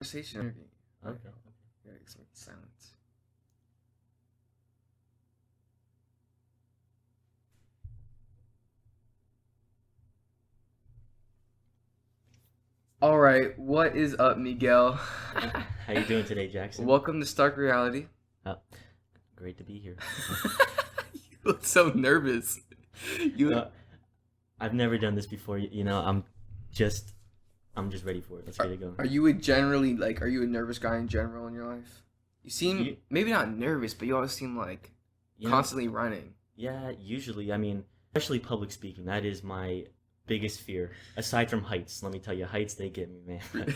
Conversation. Okay. Yeah, it's make silence. All right, what is up, Miguel? How you doing today, Jackson? Welcome to Stark Reality. Oh, great to be here. You look so nervous. You No, I've never done this before. Just, I'm just ready for it. Let's are, get it going. are you a generally like are you a nervous guy in general in your life? You seem You, maybe not nervous, but you always seem like you know, constantly running. yeah. Usually, I mean, especially public speaking. That is my biggest fear. Aside from heights, let me tell you, heights they get me, man.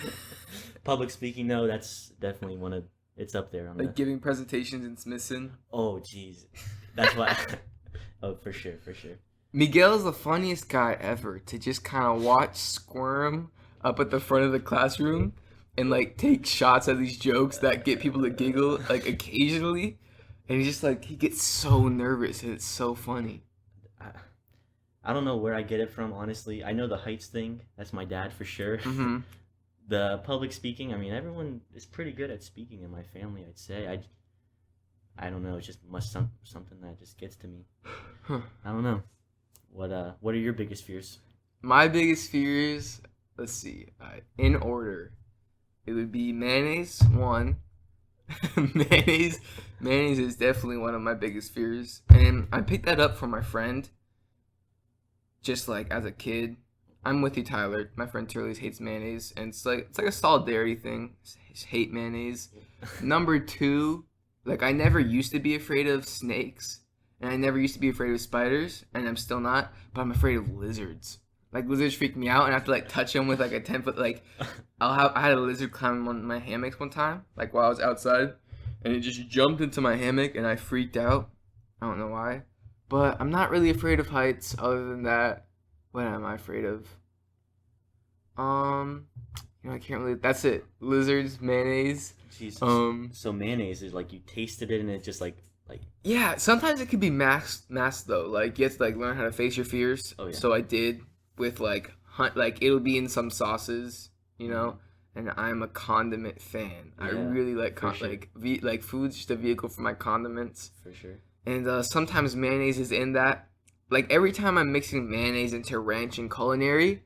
Public speaking, no, that's definitely one of. It's up there on Like the. giving presentations in Smithson. Oh, jeez, that's why. Oh, for sure, for sure. Miguel's the funniest guy ever to just kind of watch squirm up at the front of the classroom and like take shots at these jokes that get people to giggle like occasionally. And he's just like, he gets so nervous and it's so funny. I, I don't know where I get it from, honestly. I know the heights thing. That's my dad for sure. Mm-hmm. The public speaking, I mean, everyone is pretty good at speaking in my family, I'd say. I don't know. It's just something that just gets to me. Huh. I don't know. What are your biggest fears? My biggest fears, let's see, in order, it would be mayonnaise, one. mayonnaise, mayonnaise is definitely one of my biggest fears. And I picked that up from my friend just like as a kid. I'm with you, Tyler. My friend Turley hates mayonnaise, and it's like a solidarity thing. Just hate mayonnaise. Number two, like I never used to be afraid of snakes, and I never used to be afraid of spiders, and I'm still not. But I'm afraid of lizards. Like lizards freak me out, and I have to like touch them with like a 10 foot like. I had a lizard climb on my hammocks one time, like while I was outside, and it just jumped into my hammock, and I freaked out. I don't know why, but I'm not really afraid of heights. Other than that, what am I afraid of? Um, I can't really. That's it. Lizards, mayonnaise. Jesus. So mayonnaise is like you tasted it and it just like Yeah. Sometimes it could be masked though. Like you have to like learn how to face your fears. oh yeah. So I did with like hunt. Like it'll be in some sauces, you know. And I'm a condiment fan. I Yeah, really like for sure. like food's just a vehicle for my condiments. For sure. And sometimes mayonnaise is in that. Like every time I'm mixing mayonnaise into ranch and culinary,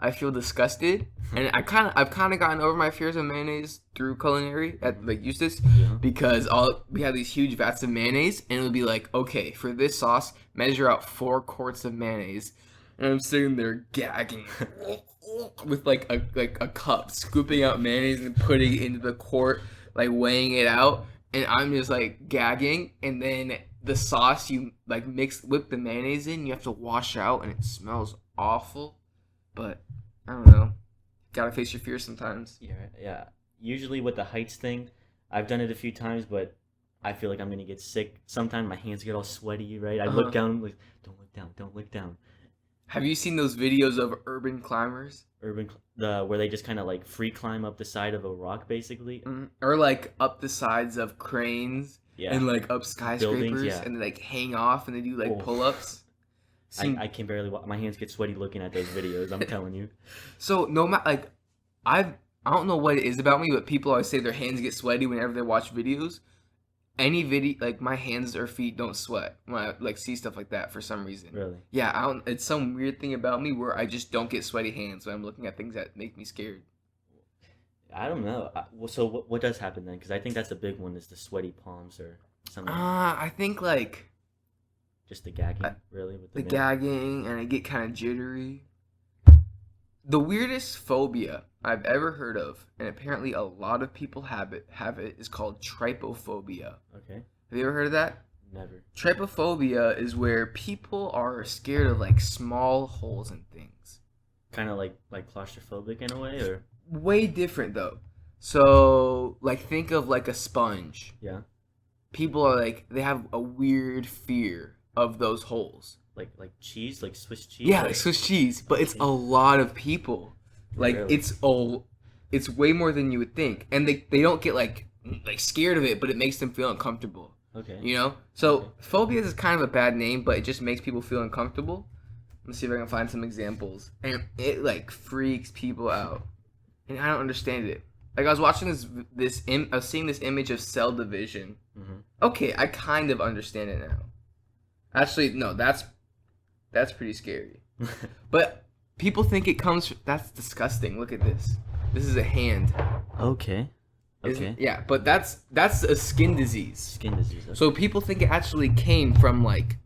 I feel disgusted. And I've kind of gotten over my fears of mayonnaise through culinary at like Eustace Yeah. because all we have these huge vats of mayonnaise and it'll be like, okay, for this sauce, measure out 4 quarts of mayonnaise, and I'm sitting there gagging with like a cup, scooping out mayonnaise and putting it into the quart, like weighing it out, and I'm just like gagging, and then the sauce you like whip the mayonnaise in, you have to wash out, and it smells awful. But I don't know. Gotta face your fears sometimes. Yeah. Yeah. Usually with the heights thing, I've done it a few times, but I feel like I'm gonna get sick. Sometimes my hands get all sweaty, right? I look Uh-huh. down, like, don't look down. Have you seen those videos of urban climbers? The where they just kind of like free climb up the side of a rock, basically. Or like up the sides of cranes Yeah. and like up Buildings, skyscrapers yeah. and they like hang off and they do like Oh, pull-ups. I can barely. My hands get sweaty looking at those videos. I'm telling you. So no matter like I don't know what it is about me, but people always say their hands get sweaty whenever they watch videos. Any video like my hands or feet don't sweat when I like see stuff like that for some reason. Really. Yeah, I don't. It's some weird thing about me where I just don't get sweaty hands when I'm looking at things that make me scared. I don't know. Well, so what does happen then? Because I think that's a big one is the sweaty palms or something. I think like Just the gagging, uh, really, with the the minute. gagging and I get kind of jittery. The weirdest phobia I've ever heard of, and apparently a lot of people have it, is called trypophobia. Okay. Have you ever heard of that? Never. Trypophobia is where people are scared of like small holes in things. Kind of like claustrophobic in a way, or Way different though. So, like think of like a sponge. yeah, People are like they have a weird fear of those holes. like cheese, like Swiss cheese. Yeah, like Swiss cheese, but it's a lot of people. Like Really? it's way more than you would think. And they don't get like scared of it, but it makes them feel uncomfortable. Okay. You know? So Okay. phobias is kind of a bad name, but it just makes people feel uncomfortable. Let's see if I can find some examples. And it like freaks people out. And I don't understand it. Like I was watching I was seeing this image of cell division. Hmm. Okay, I kind of understand it now. Actually, no, that's pretty scary. But people think it comes. That's disgusting. Look at this. This is a hand. Okay. Okay. Yeah, but that's a skin disease. Skin disease. Okay. So people think it actually came from like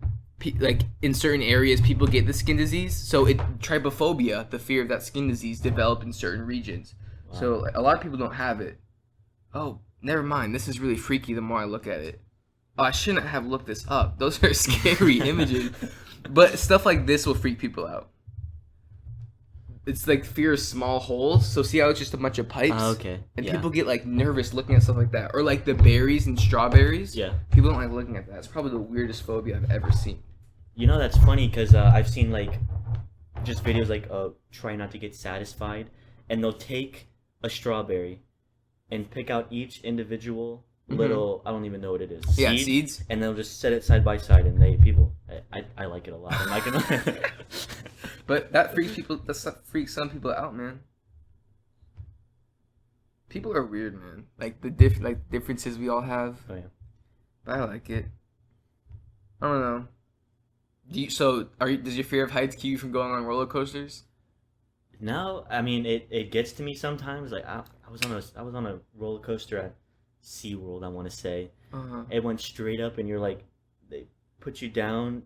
in certain areas people get the skin disease. So trypophobia, the fear of that skin disease, developed in certain regions. Wow. So a lot of people don't have it. Oh, never mind. This is really freaky. The more I look at it. Oh, I shouldn't have looked this up. Those are scary images. But stuff like this will freak people out. It's like fear of small holes. So see how it's just a bunch of pipes? Okay. And Yeah. people get like nervous looking at stuff like that. Or like the berries and strawberries. Yeah. People don't like looking at that. It's probably the weirdest phobia I've ever seen. You know, that's funny because I've seen like just videos like try not to get satisfied, and they'll take a strawberry and pick out each individual little, I don't even know what it is, Yeah, seed, seeds. and they'll just set it side by side, and I like it a lot. I'm not gonna. But that freaks some people out, man. People are weird, man. Like the differences we all have. Oh yeah. But I like it. I don't know. Does your fear of heights keep you from going on roller coasters? No, I mean it gets to me sometimes. Like I was on a roller coaster at SeaWorld, I want to say. Uh-huh. It went straight up, and you're like, they put you down.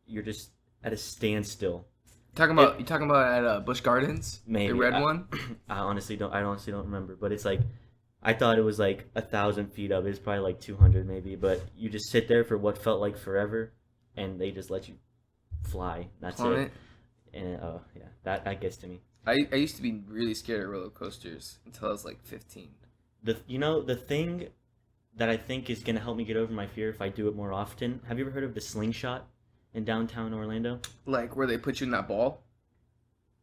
You're just at a standstill. You talking about at Busch Gardens? Maybe The red one? I honestly don't remember, but it's like I thought it was like 1,000 feet up. It's probably like 200 maybe, but you just sit there for what felt like forever, and they just let you fly. That's Plummet. it. And yeah, that gets to me. I used to be really scared of roller coasters until I was like 15. The thing that I think is gonna help me get over my fear if I do it more often. Have you ever heard of the slingshot in downtown Orlando? Like where they put you in that ball?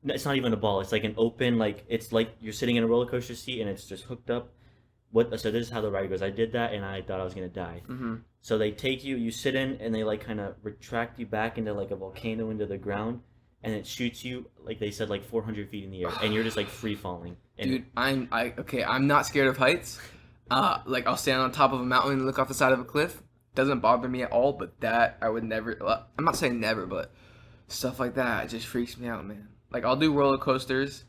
No, it's not even a ball. It's like an open, like it's like you're sitting in a roller coaster seat and it's just hooked up. So this is how the ride goes. I did that and I thought I was gonna die. Mm-hmm. So they take you, you sit in, and they like kind of retract you back into like a volcano into the ground, and it shoots you like they said like 400 feet in the air, and you're just like free falling. And Dude, I'm not scared of heights. Like I'll stand on top of a mountain and look off the side of a cliff. Doesn't bother me at all, but that I would never. Well, I'm not saying never, but stuff like that just freaks me out, man. Like I'll do roller coasters.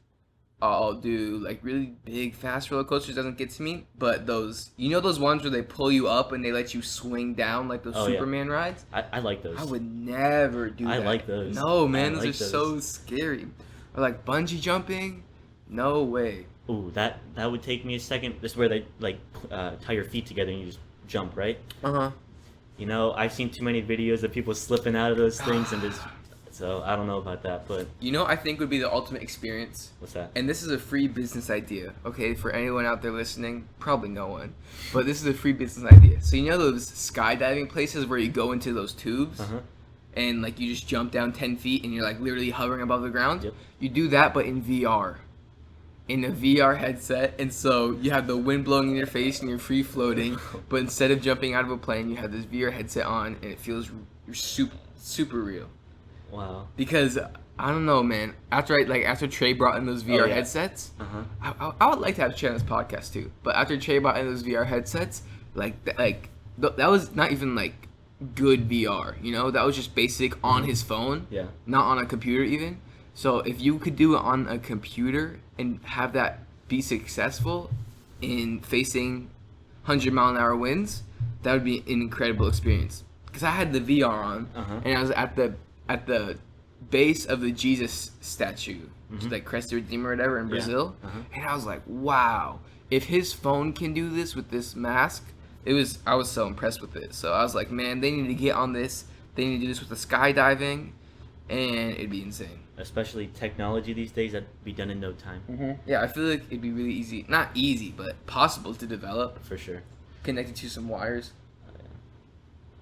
I'll do like really big, fast roller coasters. Doesn't get to me, but those ones where they pull you up and they let you swing down like those Oh, yeah. Superman rides. I like those. I would never do that. I like those. No, man, I those like are so scary. Or like bungee jumping. No way. Ooh, that would take me a second. This is where they like tie your feet together and you just jump, right? Uh-huh. You know, I've seen too many videos of people slipping out of those things and just. So I don't know about that, but You know, I think would be the ultimate experience. what's that? And this is a free business idea, okay? For anyone out there listening, probably no one, but this is a free business idea. So you know those skydiving places where you go into those tubes Uh huh. and like you just jump down 10 feet and you're like literally hovering above the ground? Yep. You do that, but in VR. In a VR headset, and so you have the wind blowing in your face and you're free floating, but instead of jumping out of a plane, you have this VR headset on and it feels you're super real. Wow. Because I don't know, man. After Trey brought in those VR yeah. headsets, Uh huh. I would like to have Trey on this podcast too. But after Trey brought in those VR headsets, that was not even like good VR. You know, that was just basic on his phone, Yeah. not on a computer even. So if you could do it on a computer and have that be successful in facing 100-mile-an-hour winds, that would be an incredible experience. Because I had the VR on, Uh-huh. and I was at the base of the Jesus statue, which is Mhm. like Christ the Redeemer or whatever in Yeah. Brazil, Uh-huh. and I was like, wow, if his phone can do this with this mask, I was so impressed with it. So I was like, man, they need to get on this. They need to do this with the skydiving, and it'd be insane. Especially technology these days, that'd be done in no time. Mm-hmm. Yeah, I feel like it'd be really easy, not easy, but possible to develop, For sure. connected to some wires.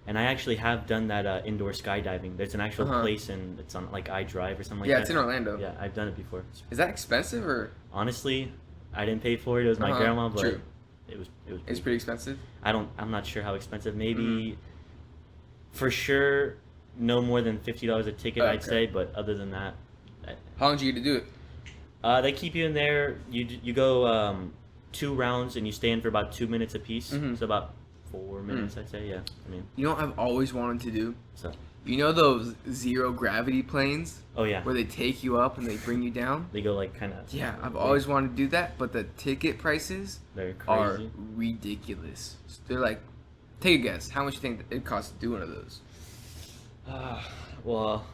And I actually have done that indoor skydiving. There's an actual Uh-huh. place, and it's on like iDrive or something like Yeah, that. it's in Orlando. Yeah, I've done it before. Is that expensive or Honestly, I didn't pay for it. It was my Uh-huh, grandma, but true. it was it's pretty expensive? I'm not sure how expensive. Maybe Mm-hmm. for sure no more than $50 a ticket, I'd Okay. say. But other than that, How long did you get to do it? they keep you in there. You go 2 rounds, and you stay in for about 2 minutes apiece. Mhm. So about 4 minutes, I'd say. Yeah, I mean, You know what I've always wanted to do? so You know those zero gravity planes oh yeah, where they take you up and they bring you down? they go like kind of Yeah, I've always wanted to do that, but the ticket prices they're are crazy. ridiculous. They're like, take a guess. How much you think it costs to do one of those? Well,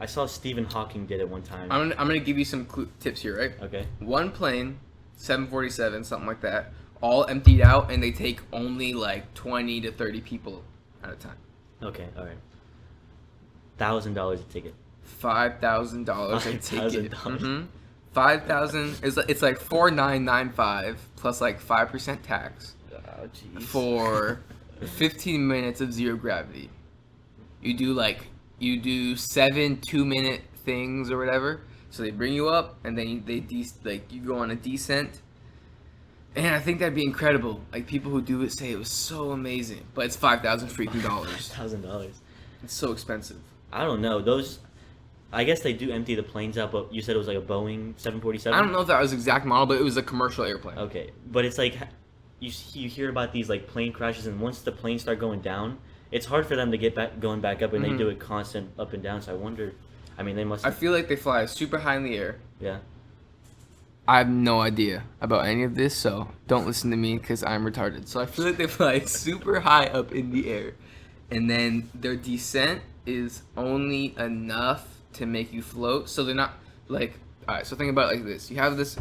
I saw Stephen Hawking did it one time. I'm gonna give you some tips here, right? Okay. One plane, 747, something like that, all emptied out, and they take only like 20 to 30 people at a time. Okay. All right. $1,000 a ticket. $5,000 a ticket. $5,000. 5,000 is it's like 4,995 plus like 5% tax Oh jeez. for 15 minutes of zero gravity. You do 7 2-minute things or whatever. So they bring you up and then you go on a descent. And I think that'd be incredible. Like people who do it say it was so amazing, but it's $5,000 freaking dollars. $1,000. It's so expensive. I don't know. Those, I guess they do empty the planes out, but you said it was like a Boeing 747. I don't know if that was the exact model, but it was a commercial airplane. Okay, but it's like you hear about these like plane crashes, and once the planes start going down, it's hard for them to get going back up, and they do it constant up and down. So I wonder. I mean, they must. I feel like they fly super high in the air. Yeah. I have no idea about any of this, so don't listen to me because I'm retarded. So I feel like they fly super high up in the air, and then their descent is only enough to make you float. So they're not like, all right. So think about it like this: you have this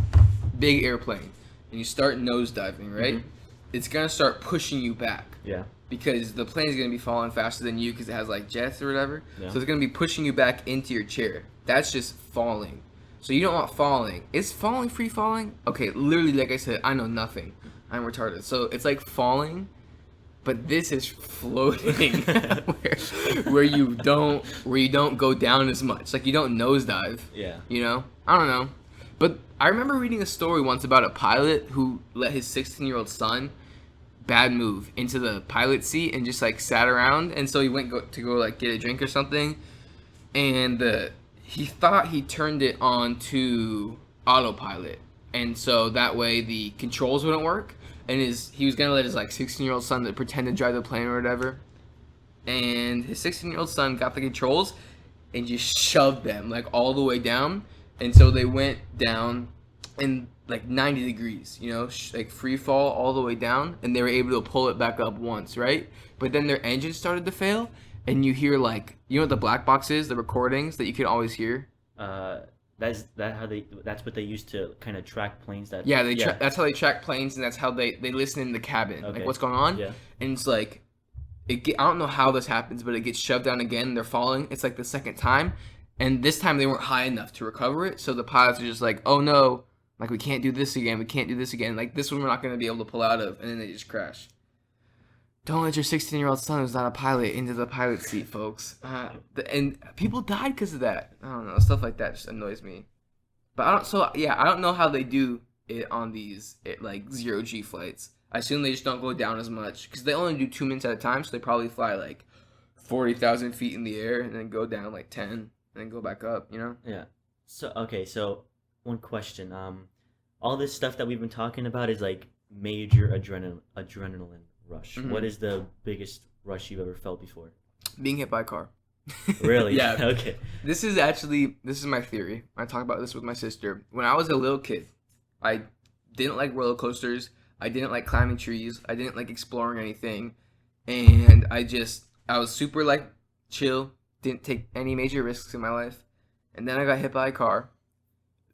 big airplane, and you start nosediving, right? Mhm. It's gonna start pushing you back Yeah. because the plane is gonna be falling faster than you because it has like jets or whatever. Yeah. So it's gonna be pushing you back into your chair. That's just falling. So you don't want falling. Is falling free falling? Okay, literally, like I said, I know nothing. I'm retarded. So it's like falling, but this is floating, where you don't go down as much. Like you don't nosedive. Yeah. You know? I don't know. But I remember reading a story once about a pilot who let his 16-year-old son, bad move, into the pilot seat and just like sat around. And so he went to go like get a drink or something, and he thought he turned it on to autopilot, and so that way the controls wouldn't work. And he was gonna let his like 16-year-old son to pretend to drive the plane or whatever. And his 16-year-old son got the controls and just shoved them like all the way down. And so they went down in like 90 degrees, you know, like free fall all the way down, and they were able to pull it back up once, right? But then their engine started to fail, and you hear like, you know what the black box is, the recordings that you can always hear. That's what they use to kind of track planes. Yeah, that's how they track planes, and that's how they listen in the cabin, Okay. like what's going on. Yeah. And it's like, I don't know how this happens, but it gets shoved down again. They're falling. It's like the second time, and this time they weren't high enough to recover it. So the pilots are just like, oh no, like we can't do this again. We can't do this again. Like this one we're not going to be able to pull out of, and then they just crash. Don't let your 16-year-old son who's not a pilot into the pilot seat, folks. And people died because of that. I don't know. Stuff like that just annoys me. But I don't know how they do it on these like 0G flights. I assume they just don't go down as much because they only do 2 minutes at a time. So they probably fly like 40,000 feet in the air and then go down like 10 and then go back up, you know? Yeah. So one question. All this stuff that we've been talking about is like major adrenaline rush. Mhm. What is the biggest rush you've ever felt before? Being hit by a car. Really? Yeah. Okay. This is my theory. I talk about this with my sister. When I was a little kid, I didn't like roller coasters. I didn't like climbing trees. I didn't like exploring anything. And I was super like chill. Didn't take any major risks in my life. And then I got hit by a car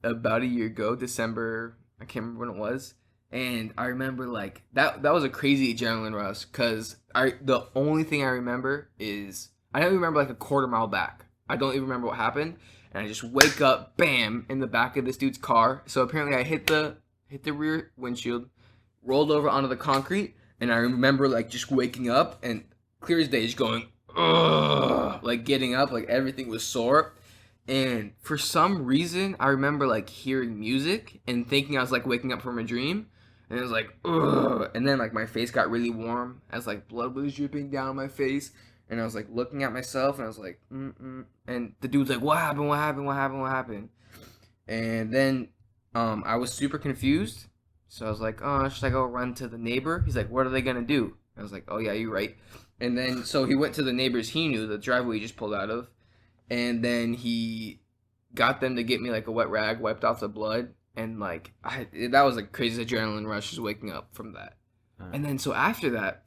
about a year ago, December. I can't remember when it was. And I remember like that was a crazy adrenaline rush because the only thing I remember is I don't even remember like a quarter mile back. I don't even remember what happened. And I just wake up, bam, in the back of this dude's car. So apparently I hit the rear windshield, rolled over onto the concrete, and I remember like just waking up and clear as day just going, ugh, like getting up, like everything was sore. And for some reason, I remember like hearing music and thinking I was like waking up from a dream. And it was like, ugh. And then like my face got really warm as like blood was dripping down my face. And I was like looking at myself and I was like, And the dude's like, what happened? What happened? What happened? What happened? And then I was super confused. So I was like, oh, should I go run to the neighbor? He's like, what are they gonna do? I was like, oh yeah, you're right. And then so he went to the neighbors he knew, the driveway he just pulled out of, and then he got them to get me like a wet rag, wiped off the blood, and like that was like crazy adrenaline rush just waking up from that. And then so after that,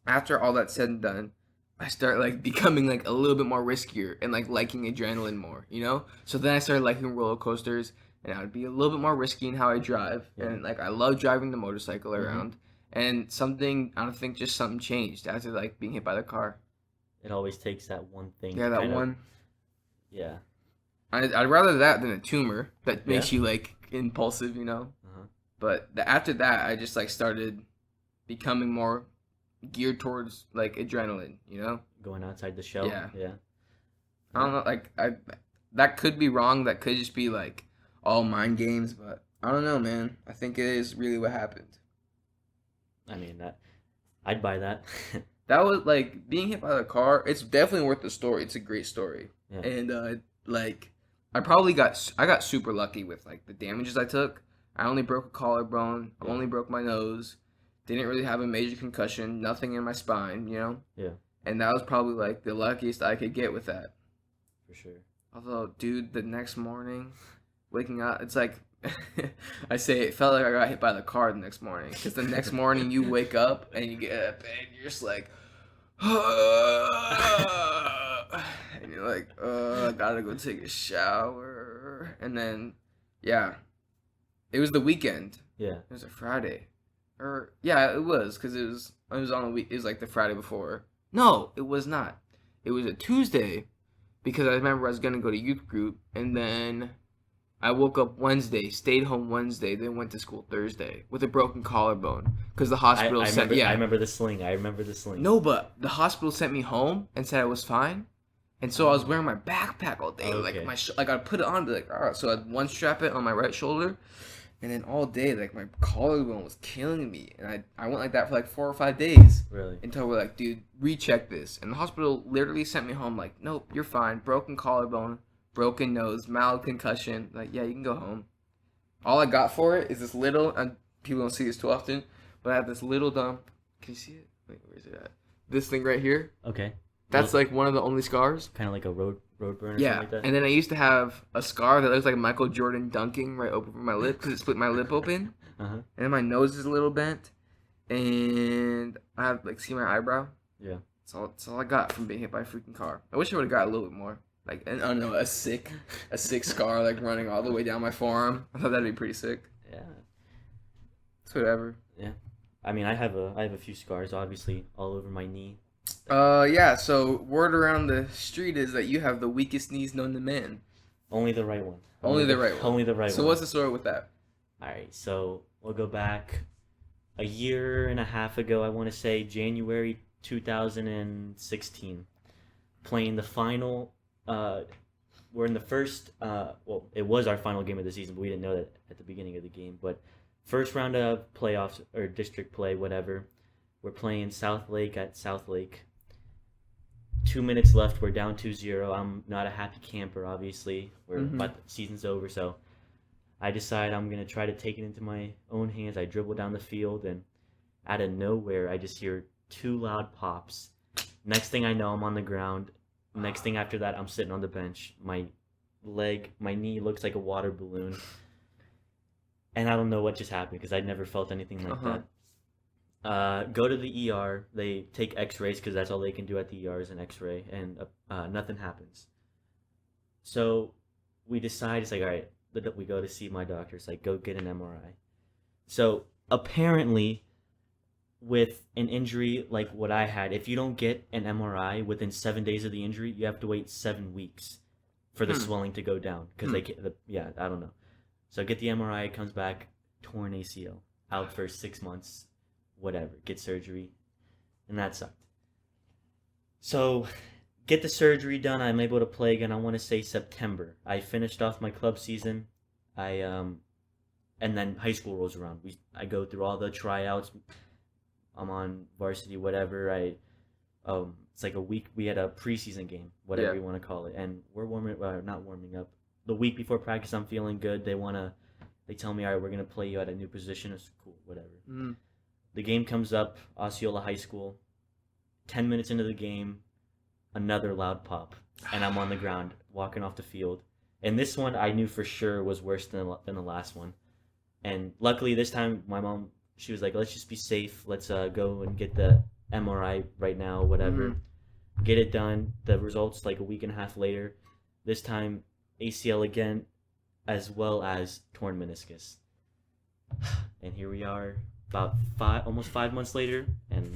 after all that's said and done, I start like becoming like a little bit more riskier and like liking adrenaline more, you know? So then I started liking roller coasters and I would be a little bit more risky in how I drive. Yeah. And like I love driving the motorcycle around. And something, I don't think just something changed after like being hit by the car. It always takes that one thing. Yeah, to that kind of- one. yeah. I'd rather that than a tumor that makes Yeah. you like impulsive, you know? Uh-huh. But after that, I just like started becoming more geared towards like adrenaline, you know? Going outside the shell. Yeah. Yeah. I don't know, like that could be wrong. That could just be like all mind games, but I don't know, man. I think it is really what happened. I mean I'd buy that. That was like being hit by the car. It's definitely worth the story. It's a great story, Yeah. and like I got super lucky with like the damages I took. I only broke a collarbone. I Yeah. only broke my nose. Didn't really have a major concussion. Nothing in my spine, you know. Yeah. And that was probably like the luckiest I could get with that. For sure. Although, dude, the next morning, waking up, it's like, I say it felt like I got hit by the car the next morning. Because the next morning you wake up and you get up and you're just like, and you're like, I gotta go take a shower. And then, yeah, it was the weekend. Yeah. It was a Friday. Or, yeah, it was, because it was on a week, it was like the Friday before. No, it was not. It was a Tuesday. Because I remember I was going to go to youth group, and then I woke up Wednesday, stayed home Wednesday, then went to school Thursday with a broken collarbone. Because the hospital I said, remember the sling. No, but the hospital sent me home and said I was fine. And so I was wearing my backpack all day. Okay. Like I put it on, be like, all right. So I had one strap it on my right shoulder, and then all day, like my collarbone was killing me. And I went like that for like 4 or 5 days. Really? Until we're like, dude, recheck this. And the hospital literally sent me home like, nope, you're fine. Broken collarbone, broken nose, mild concussion. Like, yeah, you can go home. All I got for it is this little, and people don't see this too often, but I have this little dumb. Can you see it? Wait, where is it at? This thing right here. Okay. That's like one of the only scars. Kind of like a road burn or Yeah, something like that. and then I used to have a scar that looks like Michael Jordan dunking right over my lip because it split my lip open. Uh-huh. And then my nose is a little bent, and I have like see my eyebrow. Yeah. That's all I got from being hit by a freaking car. I wish I would have got a little bit more. Like I don't know, a sick scar like running all the way down my forearm. I thought that'd be pretty sick. Yeah. It's whatever. I mean, I have a few scars, obviously, all over my knee. Yeah. So word around the street is that you have the weakest knees known to man. Only the right one. Only the right one. Only the right So one. what's the story with that? All right, so we'll go back a year and a half ago, I want to say January 2016, playing the final. We're in the first. Well, it was our final game of the season, but we didn't know that at the beginning of the game. But first round of playoffs or district play, whatever. We're playing South Lake at South Lake. 2 minutes left. We're down 2-0. I'm not a happy camper, obviously. But the season's over, so I decide I'm going to try to take it into my own hands. I dribble down the field, and out of nowhere, I just hear 2 loud pops. Next thing I know, I'm on the ground. Next thing after that, I'm sitting on the bench. My knee looks like a water balloon. And I don't know what just happened because I'd never felt anything like that. Go to the ER. They take x-rays because that's all they can do at the ER is an x-ray, and nothing happens. So we decide, it's like, all right, we go to see my doctor. It's like, go get an MRI. So apparently, with an injury like what I had, if you don't get an MRI within 7 days of the injury, you have to wait 7 weeks for the swelling to go down. Because I don't know. So get the MRI, it comes back, torn ACL, out for 6 months, whatever, get surgery, and that sucked. So get the surgery done, I'm able to play again, I want to say September. I finished off my club season, and then high school rolls around. I go through all the tryouts, I'm on varsity, whatever, it's like a week, we had a preseason game, whatever you want to call it, and we're not warming up. The week before practice, I'm feeling good. They want to They tell me, all right, we're gonna play you at a new position. It's cool, whatever. Mm. The game comes up, Osceola High School. 10 minutes into the game, another loud pop, and I'm on the ground walking off the field. And this one I knew for sure was worse than the last one. And luckily this time my mom, she was like, let's just be safe. Let's go and get the MRI right now, whatever. Get it done. The results like a week and a half later. This time ACL again, as well as torn meniscus. And here we are, about almost 5 months later, and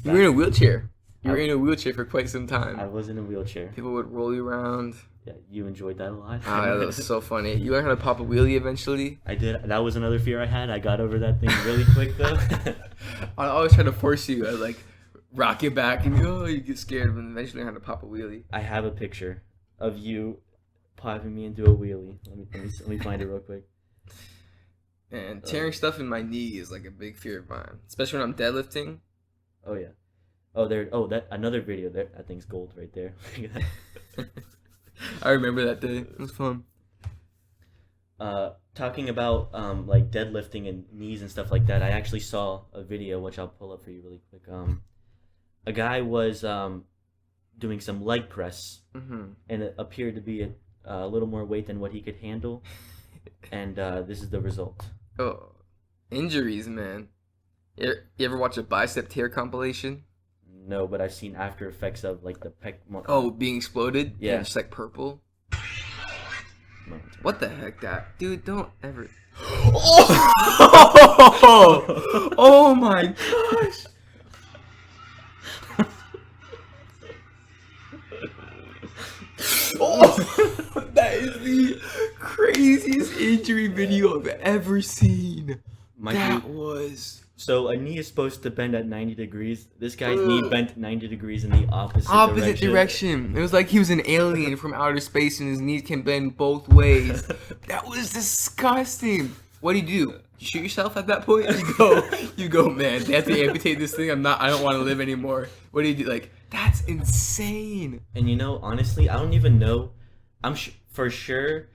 you were in a wheelchair. You were in a wheelchair for quite some time. I was in a wheelchair. People would roll you around. Yeah, you enjoyed that a lot. Oh, that was so funny. You learned how to pop a wheelie eventually. I did. That was another fear I had. I got over that thing really quick though. I always try to force you. I like rock it back and you get scared, but eventually learn how to pop a wheelie. I have a picture of you popping me into a wheelie. Let me find it real quick. And tearing stuff in my knee is like a big fear of mine, especially when I'm deadlifting. Oh yeah. Oh there. Oh, that another video there. That thing's gold right there. I remember that day. It was fun. Talking about like deadlifting and knees and stuff like that. I actually saw a video which I'll pull up for you really quick. A guy was doing some leg press, and it appeared to be a little more weight than what he could handle, and this is the result. Oh, injuries, man. You ever watch a bicep tear compilation? No, but I've seen after effects of like the pec. Oh, being exploded? Yeah. And it's like purple. What the heck, that dude? Don't ever. Oh! Oh my gosh! Oh, that is the craziest injury video I've ever seen. That was. So a knee is supposed to bend at 90 degrees. This guy's knee bent 90 degrees in the opposite direction. It was like he was an alien from outer space and his knees can bend both ways. That was disgusting. What do? You shoot yourself at that point? You go, man, they have to amputate this thing. I don't want to live anymore. What do? Like, that's insane. And you know, honestly, I don't even know. For sure,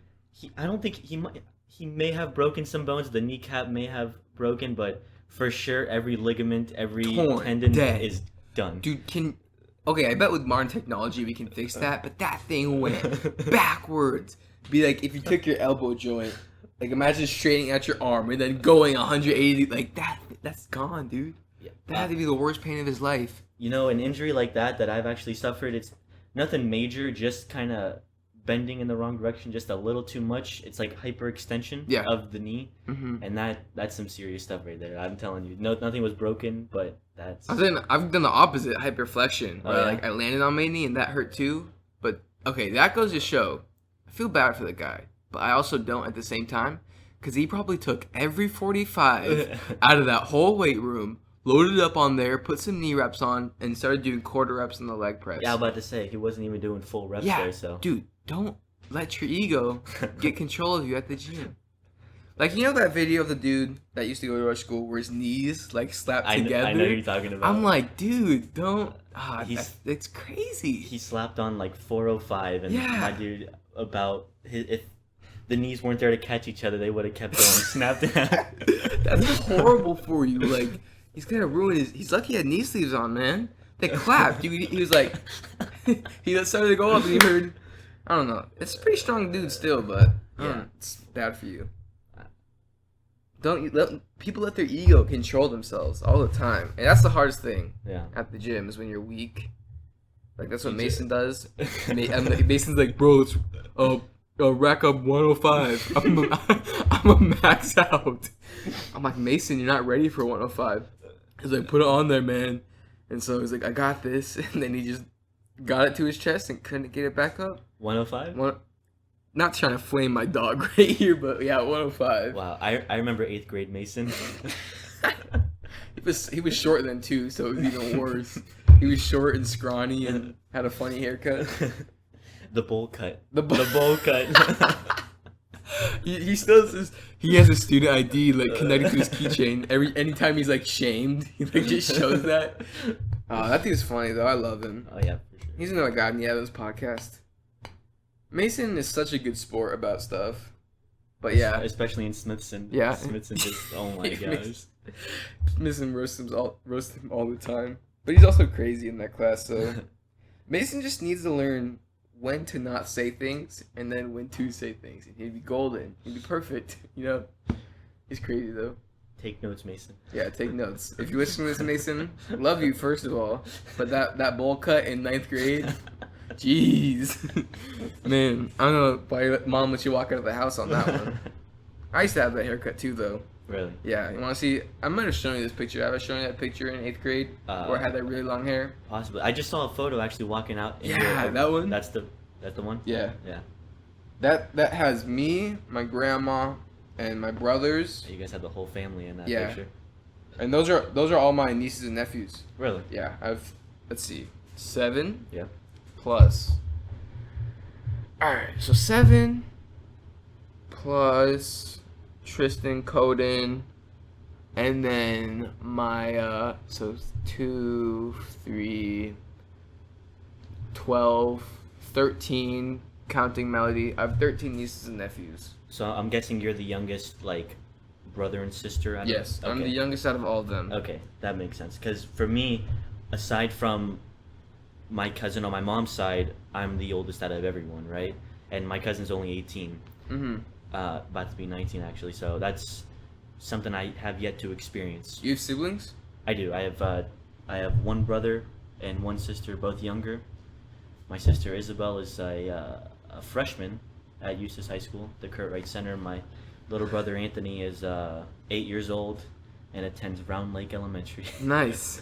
I don't think he may have broken some bones. The kneecap may have broken, but for sure, every ligament, every tendon is done. Dude, okay, I bet with modern technology we can fix that, but that thing went backwards. Be like if you took your elbow joint, like imagine straightening out your arm and then going 180, like that's gone, dude. Yeah. That had to be the worst pain of his life. You know, an injury like that I've actually suffered, it's nothing major, just kind of bending in the wrong direction just a little too much. It's like hyperextension of the knee, and that's some serious stuff right there. I'm telling you, nothing was broken, but that's. I've done the opposite, hyperflexion. Where like I landed on my knee and that hurt too. But okay, that goes to show. I feel bad for the guy, but I also don't at the same time, because he probably took every 45 out of that whole weight room, loaded it up on there, put some knee reps on, and started doing quarter reps on the leg press. Yeah, I was about to say he wasn't even doing full reps there. So dude, don't let your ego get control of you at the gym. Like, you know that video of the dude that used to go to our school where his knees like slapped together? I know who you're talking about. I'm like, dude, don't. It's crazy. He slapped on like 405, and my dude about if the knees weren't there to catch each other, they would have kept going. Snapped it out. That's horrible for you. Like, he's gonna ruin his. He's lucky he had knee sleeves on, man. They clapped. He was like, he started to go up, and he heard. I don't know. It's a pretty strong dude still, but it's bad for you. People let their ego control themselves all the time, and that's the hardest thing. Yeah. At the gym is when you're weak. Like that's what Mason does. Mason's like, bro, let's rack up 105. I'm a max out. I'm like, Mason, you're not ready for 105. He's like, put it on there, man. And so he's like, I got this, and then he just got it to his chest and couldn't get it back up. 105? Not trying to flame my dog right here, but yeah, 105. Wow, I remember 8th grade Mason. He was short then too, so it was even worse. He was short and scrawny and had a funny haircut. The bowl cut. The bowl cut. He still says he has a student ID like connected to his keychain. Anytime he's like shamed, he like just shows that. That dude's funny though. I love him. Oh yeah, for sure. He's another guy in the Adams podcast. Mason is such a good sport about stuff. But yeah, especially in Smithson. Yeah. Smithson just, oh my He gosh. makes- Mason roast him all the time. But he's also crazy in that class, so Mason just needs to learn when to not say things and then when to say things. And he'd be golden. He'd be perfect. You know? He's crazy though. Take notes, Mason. Yeah, take notes. If you listen to this, Mason, love you first of all. But that bowl cut in 9th grade, jeez, man, I don't know why mom let you walk out of the house on that one. I used to have that haircut too, though. Really? Yeah, you want to see? I might have shown you this picture. Have I shown you that picture in 8th grade where I had that really long hair? Possibly. I just saw a photo actually walking out. Yeah, that one. That's the one. Yeah. Yeah. That has me, my grandma, and my brothers, You guys had the whole family in that Yeah. picture. and those are all my nieces and nephews. Really? Yeah, let's see, 7. Yeah. Plus. All right, so 7 plus Tristan, Coden, and then my so 2, 3, 12, 13, counting Melody. I have 13 nieces and nephews. So I'm guessing you're the youngest, like, brother and sister. Yes, I'm the youngest out of all of them. Okay, that makes sense. Because for me, aside from my cousin on my mom's side, I'm the oldest out of everyone, right? And my cousin's only 18, Mm-hmm. about to be 19 actually. So that's something I have yet to experience. You have siblings? I do. I have one brother and one sister, both younger. My sister Isabel is a freshman at Eustis High School, the Kurt Wright Center. My little brother Anthony is 8 years old and attends Round Lake Elementary. Nice.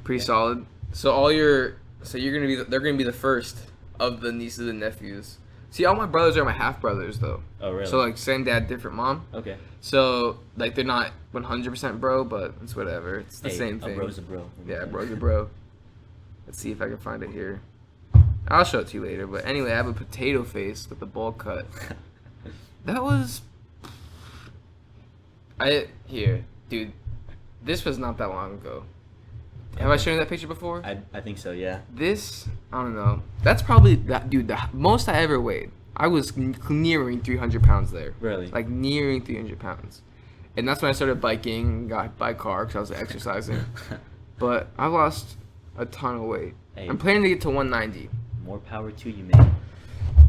Pretty solid. So they're gonna be the first of the nieces and nephews. See, all my brothers are my half brothers though. Oh, really? So like same dad, different mom. Okay. So like they're not 100% bro, but it's whatever. It's the Hey, same a thing. bro's a bro. Yeah, bro's a bro. Let's see if I can find it here. I'll show it to you later. But anyway, I have a potato face with a bowl cut. That was. Dude. This was not that long ago. Have I shown you that picture before? I think so, yeah. This, I don't know. That's probably the most I ever weighed. I was nearing 300 pounds there. Really? Like nearing 300 pounds. And that's when I started biking and got by car because I was exercising. But I lost a ton of weight. Hey. I'm planning to get to 190. More power to you, man.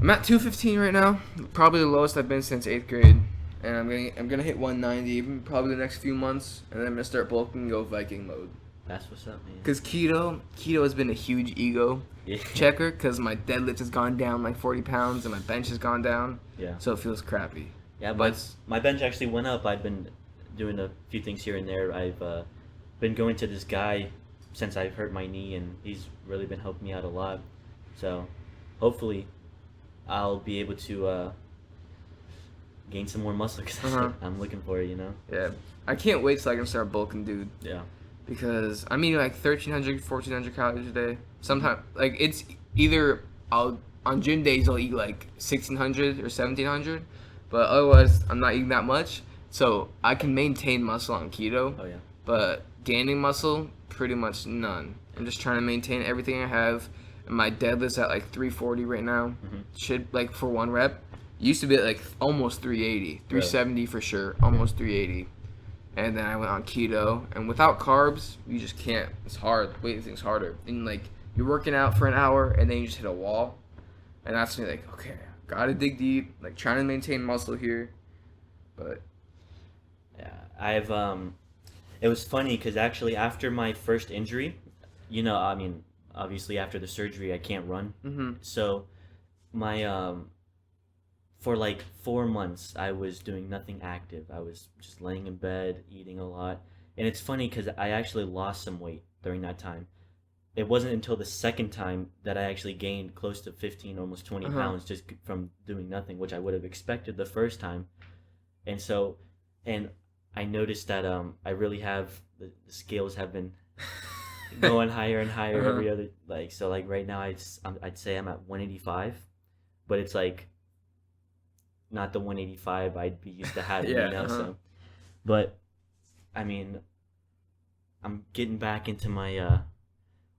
I'm at 215 right now. Probably the lowest I've been since 8th grade. And I'm gonna hit 190 probably the next few months. And then I'm gonna start bulking and go Viking mode. That's what's up, man. Because keto has been a huge ego Yeah. checker because my deadlift has gone down like 40 pounds and my bench has gone down. Yeah. So it feels crappy. Yeah, But but my bench actually went up. I've been doing a few things here and there. I've been going to this guy since I've hurt my knee, and he's really been helping me out a lot. So hopefully I'll be able to gain some more muscle because Uh-huh. I'm looking for it, you know? Yeah. I can't wait till I can start bulking, dude. Yeah. Because I'm eating like 1,300, 1,400 calories a day. Sometimes, like, it's either on gym days I'll eat like 1,600 or 1,700, but otherwise I'm not eating that much. So I can maintain muscle on keto, Oh, yeah. but gaining muscle, pretty much none. I'm just trying to maintain everything I have. And my deadlift's at like 340 right now. Mhm. Should, like, for one rep. Used to be at like almost 380, 370 for sure, almost 380. And then I went on keto, and without carbs, you just can't. It's hard. Weightlifting's harder. And like you're working out for an hour, and then you just hit a wall, and that's when you're like, okay, gotta dig deep. Like trying to maintain muscle here, but Yeah. I've it was funny because actually after my first injury, you know, I mean, obviously after the surgery I can't run. So my for like 4 months I was doing nothing active. I was just laying in bed, eating a lot. And it's funny because I actually lost some weight during that time. It wasn't until the second time that I actually gained close to 15, almost 20 pounds just from doing nothing, which I would have expected the first time. And so, and I noticed that I really have, the scales have been going higher and higher every other, like, so like right now I'd say I'm at 185, but it's like not the 185 I'd be used to having, Yeah, you know. So, but I mean, I'm getting back into my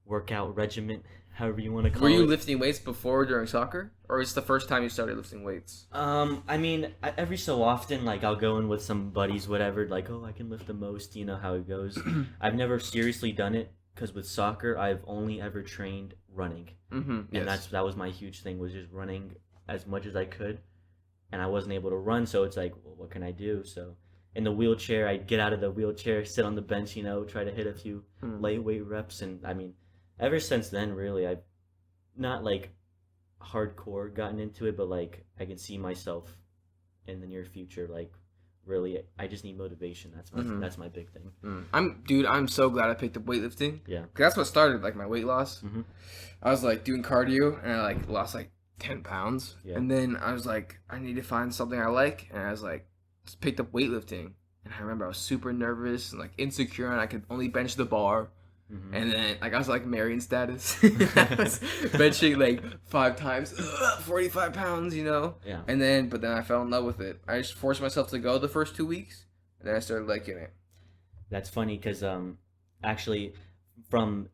workout regimen. however you want to call Were you it. lifting weights before during soccer, or is it the first time you started lifting weights? I mean, every so often, like I'll go in with some buddies, whatever. Like, oh, I can lift the most. You know how it goes. I've never seriously done it because with soccer, I've only ever trained running, Mm-hmm. and Yes. that was my huge thing was just running as much as I could, and I wasn't able to run. So it's like, well, what can I do? So in the wheelchair, I'd get out of the wheelchair, sit on the bench, try to hit a few Mm. lightweight reps, and I mean, ever since then, really, I've not like hardcore gotten into it, but like I can see myself in the near future. Like really, I just need motivation. Mhm. That's my big thing. I'm so glad I picked up weightlifting. Yeah. 'Cause that's what started like my weight loss. Mhm. I was like doing cardio and I like lost like 10 pounds. Yeah. And then I was like, I need to find something I like, and I was like, just picked up weightlifting. And I remember I was super nervous and like insecure, and I could only bench the bar. Mhm. And then like I was like Marion status. I was benching like 5 times, 45 pounds, Yeah. But then I fell in love with it. I just forced myself to go the first 2 weeks, and then I started liking it. That's funny because actually, from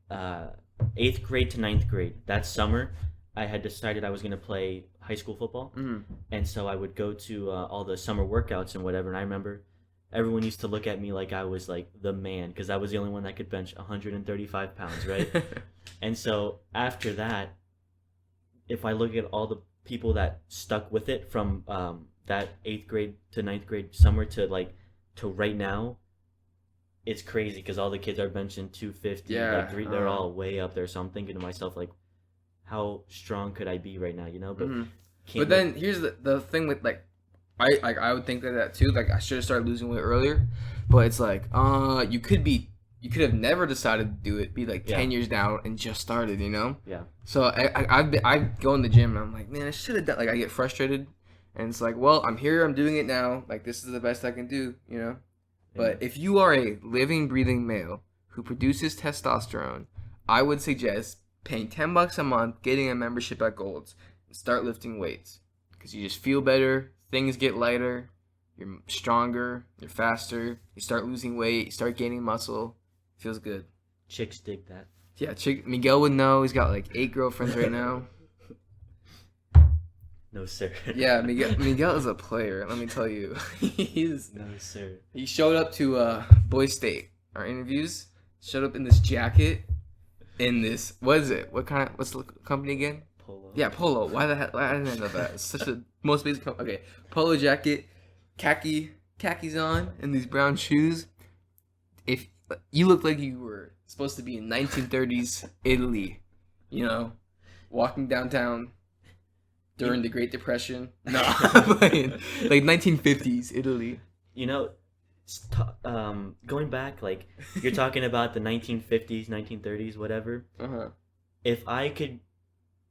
eighth grade to ninth grade, that summer, I had decided I was gonna play high school football, Mm-hmm. and so I would go to all the summer workouts and whatever. And I remember everyone used to look at me like I was like the man because I was the only one that could bench 135 pounds, right? And so after that, if I look at all the people that stuck with it from that eighth grade to ninth grade summer to right now, it's crazy because all the kids are benching 250. Yeah, Like they're all way up there. So I'm thinking to myself like, how strong could I be right now? But Mhm. can't But then here's the thing with like, I would think of that too. Like I should have started losing weight earlier, but it's like you could have never decided to do it. Be like Yeah. 10 years down and just started. Yeah. So I go in the gym and I'm like, man, I should have done. Like I get frustrated, and it's like, well, I'm here. I'm doing it now. Like this is the best I can do. But if you are a living, breathing male who produces testosterone, I would suggest paying $10 a month, getting a membership at Gold's, and start lifting weights. Because you just feel better, things get lighter, you're stronger, you're faster, you start losing weight, you start gaining muscle. Feels good. chicks dig that. Yeah, Miguel would know. He's got like 8 girlfriends right now. No sir. Yeah, Miguel is a player. Let me tell you, No sir. he showed up to Boy State, our interviews. Showed up in this jacket, in this what's the company again? Polo. Yeah, Polo. Why the hell? I didn't know that. It's such a most basic. Okay, Polo jacket, khakis on, and these brown shoes. If you look like you were supposed to be in 1930s Italy, walking downtown during the Great Depression. No, like 1950s Italy. Going back, like you're talking about the 1950s, 1930s, whatever. Uh-huh. If I could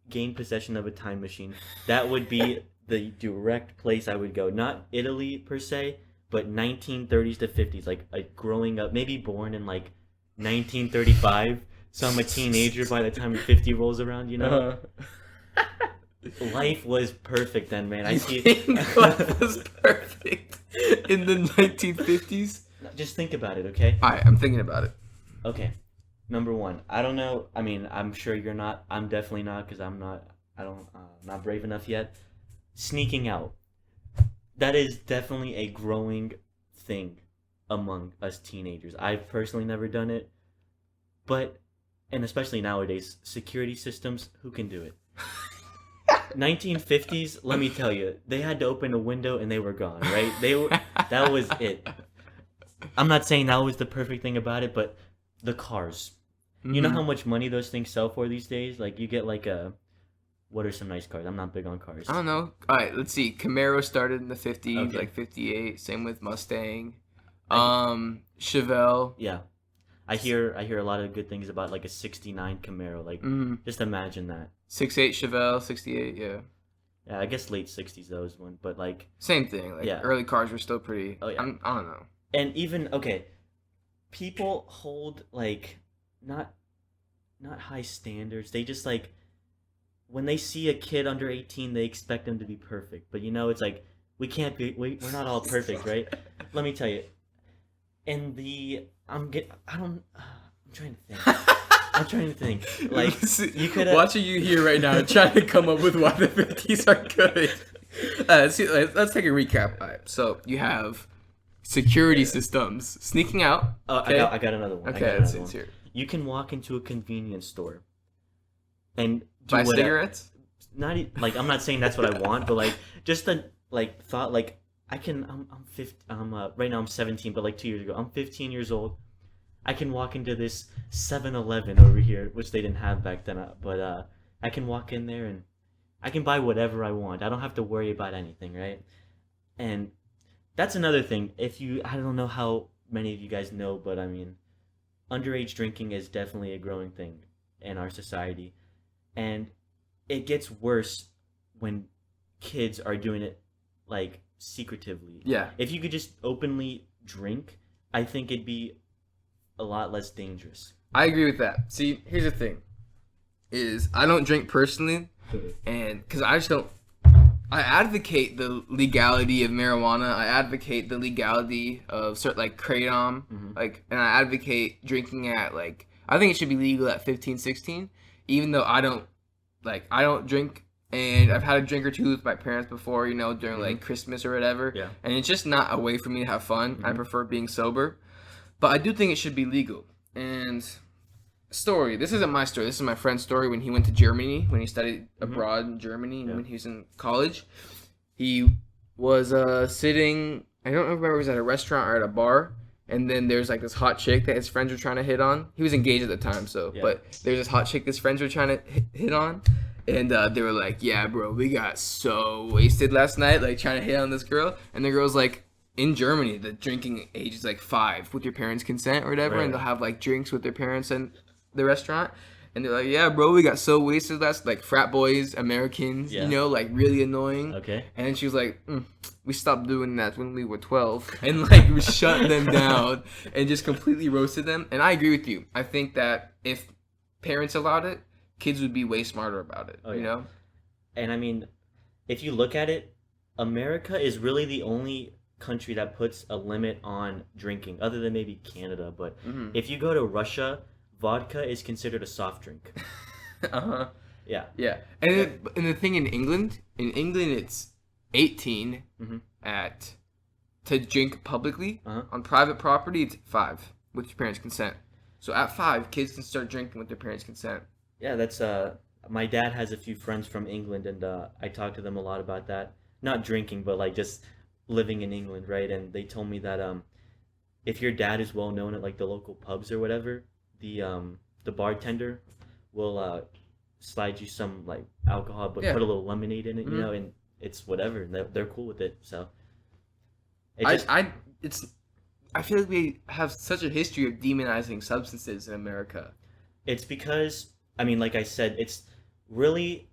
gain possession of a time machine, that would be the direct place I would go. Not Italy per se, but 1930s to 50s, like growing up, maybe born in like 1935, so I'm a teenager by the time 50 rolls around. Uh-huh. Life was perfect then, man. I see. Life was perfect in the 1950s. Just think about it, okay? Alright, I'm thinking about it. Okay. Number one, I don't know. I mean, I'm sure you're not. I'm definitely not because I'm not. Not brave enough yet. Sneaking out. That is definitely a growing thing among us teenagers. I've personally never done it, and especially nowadays, security systems. Who can do it? 1950s. Let me tell you, they had to open a window and they were gone. Right? That was it. I'm not saying that was the perfect thing about it, but the cars. You know how much money those things sell for these days? Like you get like what are some nice cars? I'm not big on cars. I don't know. Alright, let's see. Camaro started in the 50s, Okay. like 58. Same with Mustang. Chevelle. Yeah. I hear a lot of good things about like a 69 Camaro. Like just imagine that. 68 Chevelle, 68, yeah. Yeah, I guess late 60s though is one, but like Same thing. Like Yeah. early cars were still pretty. Oh, yeah. I don't know. and even okay, people hold like not high standards. They just like when they see a kid under 18, they expect them to be perfect. But it's like we're not all perfect, right? Let me tell you. I'm trying to think. I'm trying to think. Like, you could watching you here right now, trying to come up with why the 50s are good. Let's take a recap. All right, so you have security systems sneaking out. Oh, Okay? I got another one. Okay, let's hear it. You can walk into a convenience store and do Buy whatever. cigarettes? Not like I'm not saying that's what I want, but like just the like thought like I can. I'm 15. Right now I'm 17, but like 2 years ago I'm 15 years old. I can walk into this 7-Eleven over here, which they didn't have back then. But I can walk in there and I can buy whatever I want. I don't have to worry about anything, right? And that's another thing. I don't know how many of you guys know, but I mean, underage drinking is definitely a growing thing in our society, and it gets worse when kids are doing it like secretively. Yeah. If you could just openly drink, I think it'd be a lot less dangerous. I agree with that. See, here's the thing: is I don't drink personally, and because I just don't. I advocate the legality of marijuana. I advocate the legality of certain like kratom, and I advocate drinking at like I think it should be legal at 15, 16, even though I don't drink, and I've had a drink or two with my parents before, during like Christmas or whatever. Yeah. And it's just not a way for me to have fun. I prefer being sober, but I do think it should be legal. And story. This isn't my story. This is my friend's story when he went to Germany, when he studied abroad in Germany, and when he was in college. He was sitting, I don't remember if it was at a restaurant or at a bar, and then there's like this hot chick that his friends were trying to hit on. He was engaged at the time, but there's this hot chick his friends were trying to hit on, and they were like, yeah, bro, we got so wasted last night, like trying to hit on this girl, and the girl's like, in Germany, the drinking age is like 5 with your parents' consent or whatever, and they'll have like drinks with their parents and the restaurant, and they're like, yeah, bro, we got so wasted last, like frat boys, Americans, like really annoying. Okay. And then she was like, we stopped doing that when we were 12, and like we shut them down and just completely roasted them. And I agree with you. I think that if parents allowed it, kids would be way smarter about it. You know. And I mean, if you look at it, America is really the only country that puts a limit on drinking, other than maybe Canada. But if you go to Russia, vodka is considered a soft drink. Yeah. Yeah. And the thing in England it's 18 to drink publicly. On private property, it's 5 with your parents' consent. So at 5, kids can start drinking with their parents' consent. Yeah, that's my dad has a few friends from England, and I talked to them a lot about that. Not drinking, but like just living in England, right? And they told me that if your dad is well known at like the local pubs or whatever, the bartender will slide you some like alcohol, but put a little lemonade in it, and it's whatever. They're cool with it. So I feel like we have such a history of demonizing substances in America. It's because, I mean, like I said, it's really,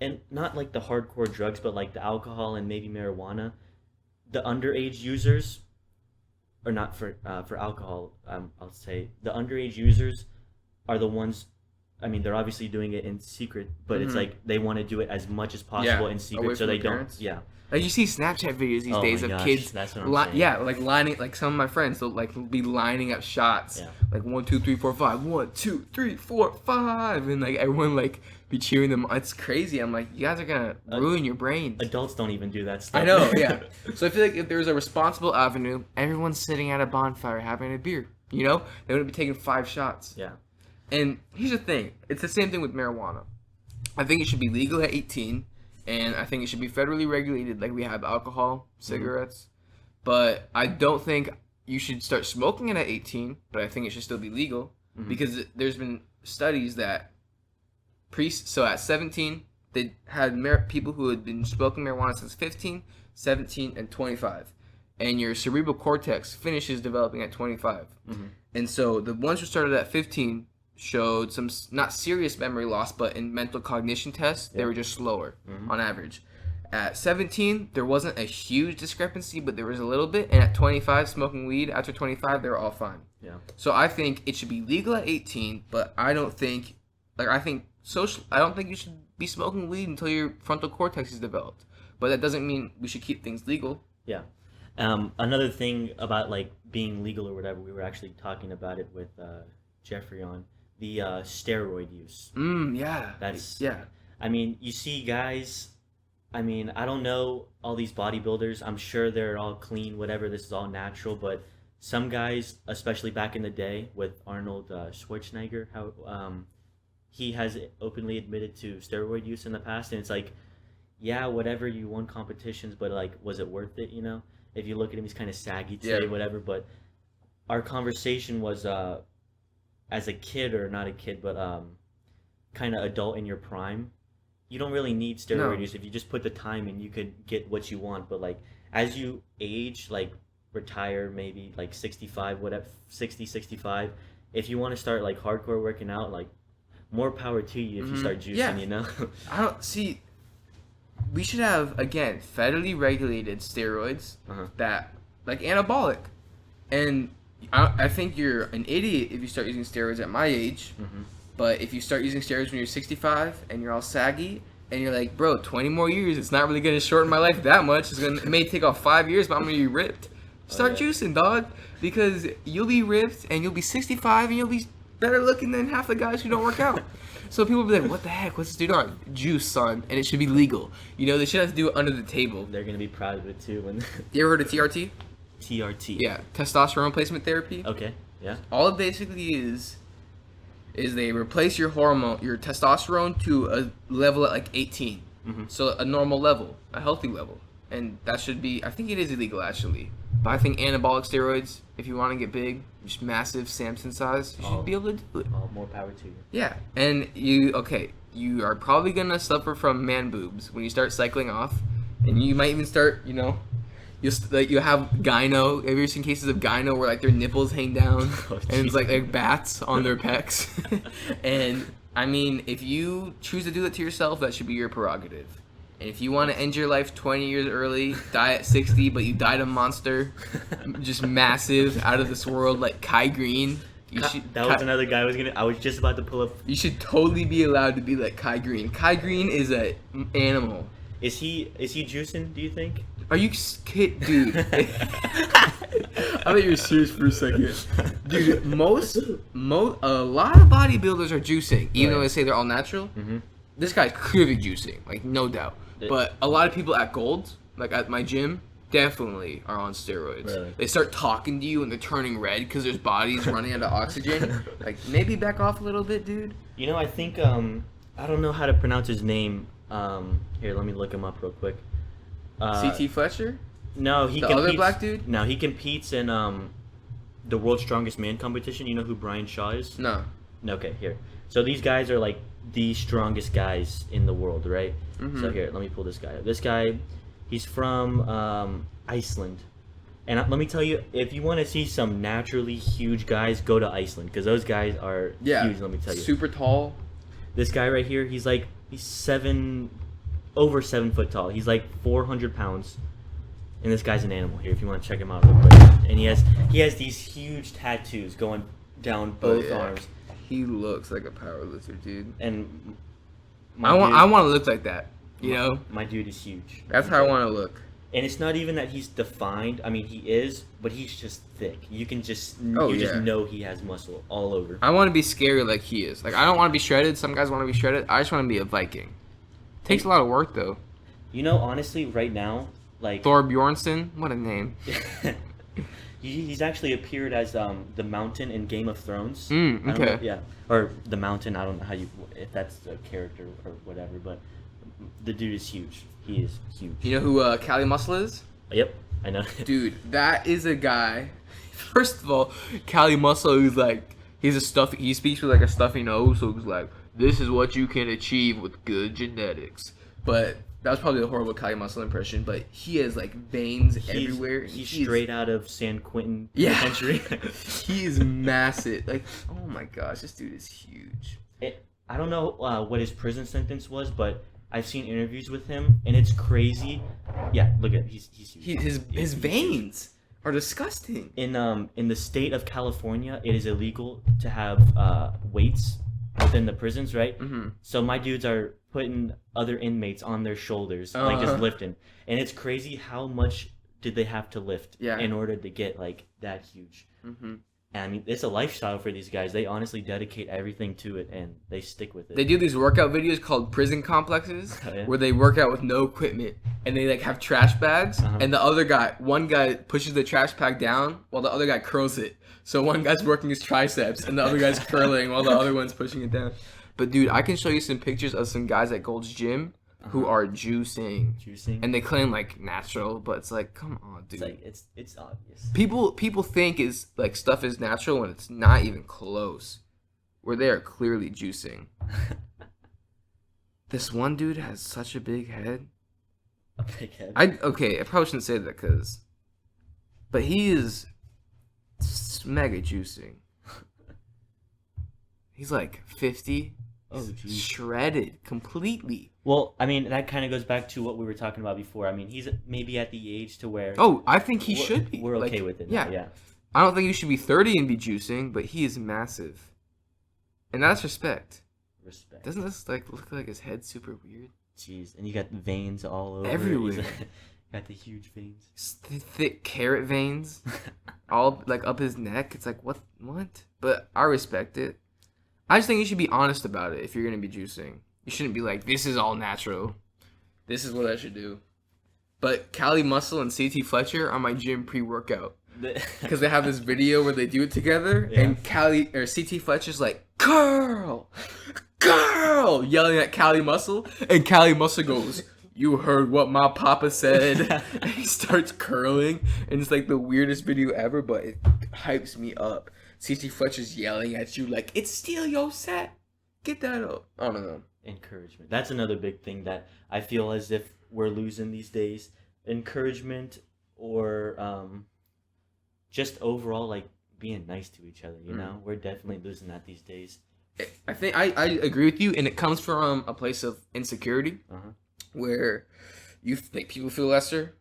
and not like the hardcore drugs, but like the alcohol and maybe marijuana. The underage users, or not for alcohol, I'll say the underage users are the ones. I mean, they're obviously doing it in secret, but it's like they want to do it as much as possible in secret, so they don't. Yeah. Like you see Snapchat videos these days of kids, that's what I'm saying. like lining, like some of my friends, they'll like be lining up shots, like 1, 2, 3, 4, 5, 1, 2, 3, 4, 5, and like everyone like be cheering them. It's crazy. I'm like, you guys are gonna ruin your brains. Adults don't even do that stuff. I know, yeah. So I feel like if there's a responsible avenue, everyone's sitting at a bonfire having a beer. They wouldn't be taking 5 shots. Yeah. And here's the thing: it's the same thing with marijuana. I think it should be legal at 18. And I think it should be federally regulated like we have alcohol, cigarettes. But I don't think you should start smoking it at 18, but I think it should still be legal. Because there's been studies that so at 17, they had people who had been smoking marijuana since 15, 17, and 25. And your cerebral cortex finishes developing at 25. And so the ones who started at 15 showed some not serious memory loss, but in mental cognition tests, they were just slower on average. At 17, there wasn't a huge discrepancy, but there was a little bit. And at 25, smoking weed, after 25, they were all fine. Yeah. So I think it should be legal at 18, but I don't think you should be smoking weed until your frontal cortex is developed. But that doesn't mean we should keep things legal. Yeah. Another thing about like being legal or whatever, we were actually talking about it with Jeffrey on the steroid use. Yeah. That's Yeah. I mean, you see guys. I mean, I don't know all these bodybuilders. I'm sure they're all clean, whatever. This is all natural, but some guys, especially back in the day with Arnold Schwarzenegger, how he has openly admitted to steroid use in the past, and it's like, yeah, whatever, you won competitions, but like, was it worth it? You know, if you look at him, he's kind of saggy today, Yeah. whatever. But our conversation was as a kid or not a kid, but kind of adult in your prime. You don't really need No. steroid use if you just put the time in. You could get what you want, but like as you age, like retire, maybe like 65, whatever, 60, 65. If you want to start like hardcore working out, like more power to you if you start juicing. Yeah. You know. I don't see. We should have again federally regulated steroids Uh-huh. that like anabolic, and I think you're an idiot if you start using steroids at my age. Mhm. But if you start using steroids when you're 65 and you're all saggy and you're like, bro, 20 more years, it's not really gonna shorten my life that much. It may take off 5 years, but I'm gonna be ripped. Start yeah. juicing, dog, because you'll be ripped and you'll be 65 and you'll be better looking than half the guys who don't work out. So people will be like, what the heck? What's this dude on? Juice, son, and it should be legal. You know, they should have to do it under the table. They're gonna be proud of it too when You ever heard of TRT? TRT. Yeah, testosterone replacement therapy. Okay. Yeah. All it basically is they replace your hormone, your testosterone, to a level at like 18. Mhm. So a normal level, a healthy level. And that should be, I think it is illegal actually. But I think anabolic steroids, if you want to get big, just massive Samson size, you should be able to do it. Oh, more power to you. Yeah. And you are probably going to suffer from man boobs when you start cycling off. And you might even start, you have gyno. Have you ever seen cases of gyno where like their nipples hang down Oh, and it's like jeez. bats on their pecs? And I mean, if you choose to do that to yourself, that should be your prerogative. And if you want to end your life 20 years early, die at 60, but you died a monster, just massive, out of this world, like Kai Green, That was another guy I was just about to pull up. you should totally be allowed to be like Kai Green. Kai Green is an animal. Is he juicing, do you think? Are you kid, dude? I thought you were serious for a second, dude. A lot of bodybuilders are juicing, even though they say they're all natural. Mm-hmm. This guy's clearly juicing, like no doubt. But a lot of people at Gold, like at my gym, definitely are on steroids. Really? They start talking to you and they're turning red because their body's running out of oxygen. Like maybe back off a little bit, dude. You know, I think I don't know how to pronounce his name. Here, let me look him up real quick. CT Fletcher. No, he The competes. other black dude? No, he competes in the World's Strongest Man competition. You know who Brian Shaw is? No. Okay, here. So these guys are like the strongest guys in the world, right? Mhm. So here, let me pull this guy up. This guy, he's from Iceland. And let me tell you, if you want to see some naturally huge guys, go to Iceland because those guys are huge. Let me tell you. Super tall. This guy right here, he's over 7 foot tall. He's like 400 pounds. And this guy's an animal here. If you want to check him out real quick, and he has these huge tattoos going down both arms. He looks like a power lifter, dude. And I want to look like that. You know, my dude is huge. that's how I want to look. And it's not even that he's defined. I mean, he is, but he's just thick. You can just just yeah. know he has muscle all over. I want to be scary like he is. Like I don't want to be shredded. Some guys want to be shredded. I just want to be a Viking. Takes a lot of work though. You know, honestly, right now, like Thor Bjornsson, what a name. he's actually appeared as the Mountain in Game of Thrones. Okay. I don't know, yeah, or the Mountain. I don't know if that's a character or whatever, but the dude is huge. He is huge. You know who Cali Muscle is? Yep, I know. Dude, that is a guy. First of all, Cali Muscle is like he speaks with like a stuffy nose, so he's like, this is what you can achieve with good genetics. But that was probably a horrible Cali Muscle impression, but he has like veins everywhere. He's straight out of San Quentin Yeah. Penitentiary. He is massive. Like, oh my gosh, this dude is huge. I don't know what his prison sentence was, but I've seen interviews with him, and it's crazy. Yeah, look at he's huge. His veins are disgusting. In the state of California, it is illegal to have weights within the prisons, right? Mm-hmm. So my dudes are putting other inmates on their shoulders, like just lifting, and it's crazy how much did they have to lift Yeah. in order to get like that huge. Mm-hmm. And I mean, it's a lifestyle for these guys. They honestly dedicate everything to it, and they stick with it. They do these workout videos called prison complexes Oh, yeah? where they work out with no equipment and they like have trash bags Uh-huh. and one guy pushes the trash bag down while the other guy curls it. So one guy's working his triceps and the other guy's curling while the other one's pushing it down. But dude, I can show you some pictures of some guys at Gold's Gym who Uh-huh. are juicing. Juicing. And they claim like natural, but it's like, come on, dude. It's like it's obvious. People think is like stuff is natural when it's not even close. Where they are clearly juicing. This one dude has such a big head. A big head. I probably shouldn't say that but he is mega juicing. He's like 50. Oh, geez. Shredded completely. Well, I mean, that kind of goes back to what we were talking about before. I mean, he's maybe at the age to where Oh, I think he should be. we're okay Like, with it. Yeah. Now, yeah. I don't think you should be 30 and be juicing, but he is massive. And that's respect. Respect. Doesn't this like look like his head's super weird? Jeez, and you got veins all over. Everywhere. Got the huge veins. Thick carrot veins. All like up his neck. It's like what? But I respect it. I just think you should be honest about it if you're gonna be juicing. You shouldn't be like, this is all natural. This is what I should do. But Cali Muscle and CT Fletcher are my gym pre-workout because they have this video where they do it together, Yeah. and CT Fletcher's like, Carl, yelling at Cali Muscle, and Cali Muscle goes, you heard what my papa said. And he starts curling, and it's like the weirdest video ever, but it hypes me up. CT Fletcher's yelling at you like, it's still your set. Get that up. I don't know. Encouragement. That's another big thing that I feel as if we're losing these days. Encouragement or just overall like being nice to each other, you know? We're definitely losing that these days. I think I agree with you, and it comes from a place of insecurity where you make people feel lesser,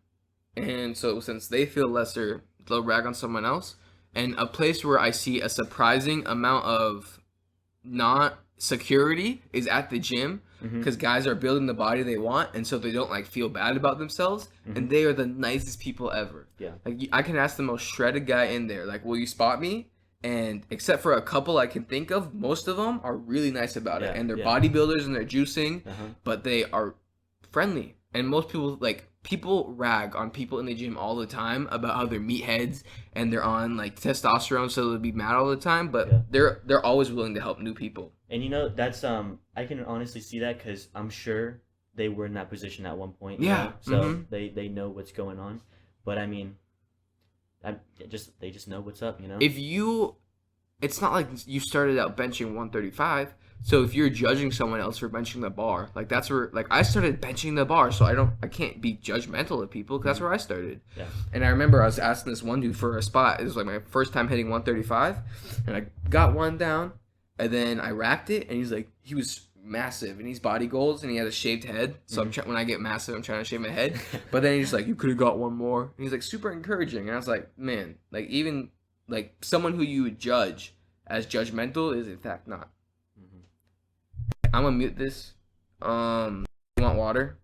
and so since they feel lesser, they'll rag on someone else. And a place where I see a surprising amount of not security is at the gym, because guys are building the body they want, and so they don't like feel bad about themselves, and they are the nicest people ever. Yeah. Like I can ask the most shredded guy in there, like, will you spot me? And except for a couple I can think of, most of them are really nice about it, and they're bodybuilders and they're juicing, but they are friendly. And most people rag on people in the gym all the time about how they're meatheads and they're on like testosterone, so they'll be mad all the time. But they're always willing to help new people. And you know, that's I can honestly see that because I'm sure they were in that position at one point. Yeah. You know? So they know what's going on. But I mean, they just know what's up. You know. It's not like you started out benching 135. So if you're judging someone else for benching the bar, like that's where like I started benching the bar, so I can't be judgmental of people because that's where I started. Yeah. And I remember I was asking this one dude for a spot. It was like my first time hitting 135, and I got one down, and then I racked it, and he was massive, and he's body goals, and he had a shaved head. So when I get massive, I'm trying to shave my head. But then he's like, you could have got one more. And he's like super encouraging, and I was like, man, like even like someone who you would judge as judgmental is in fact not. I'm gonna mute this. You want water?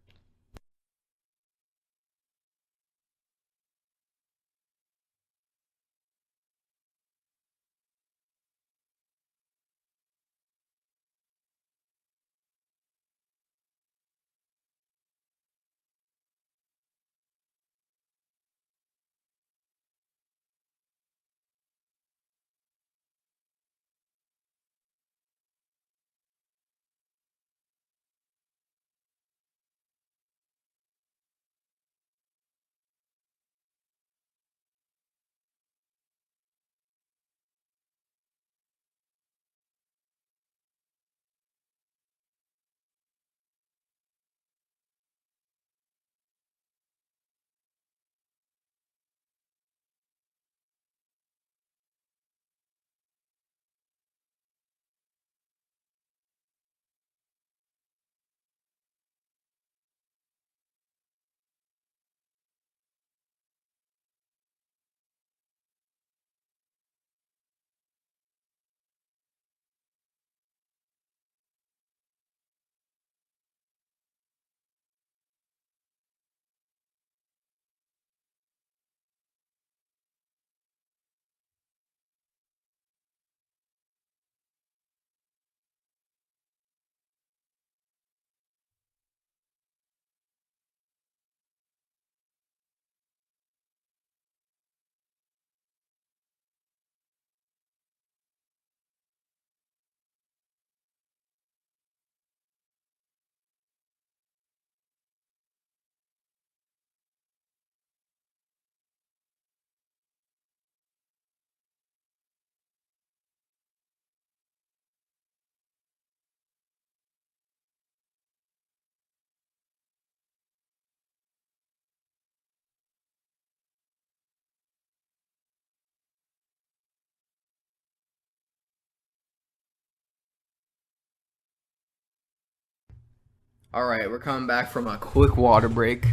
All right, we're coming back from a quick water break. A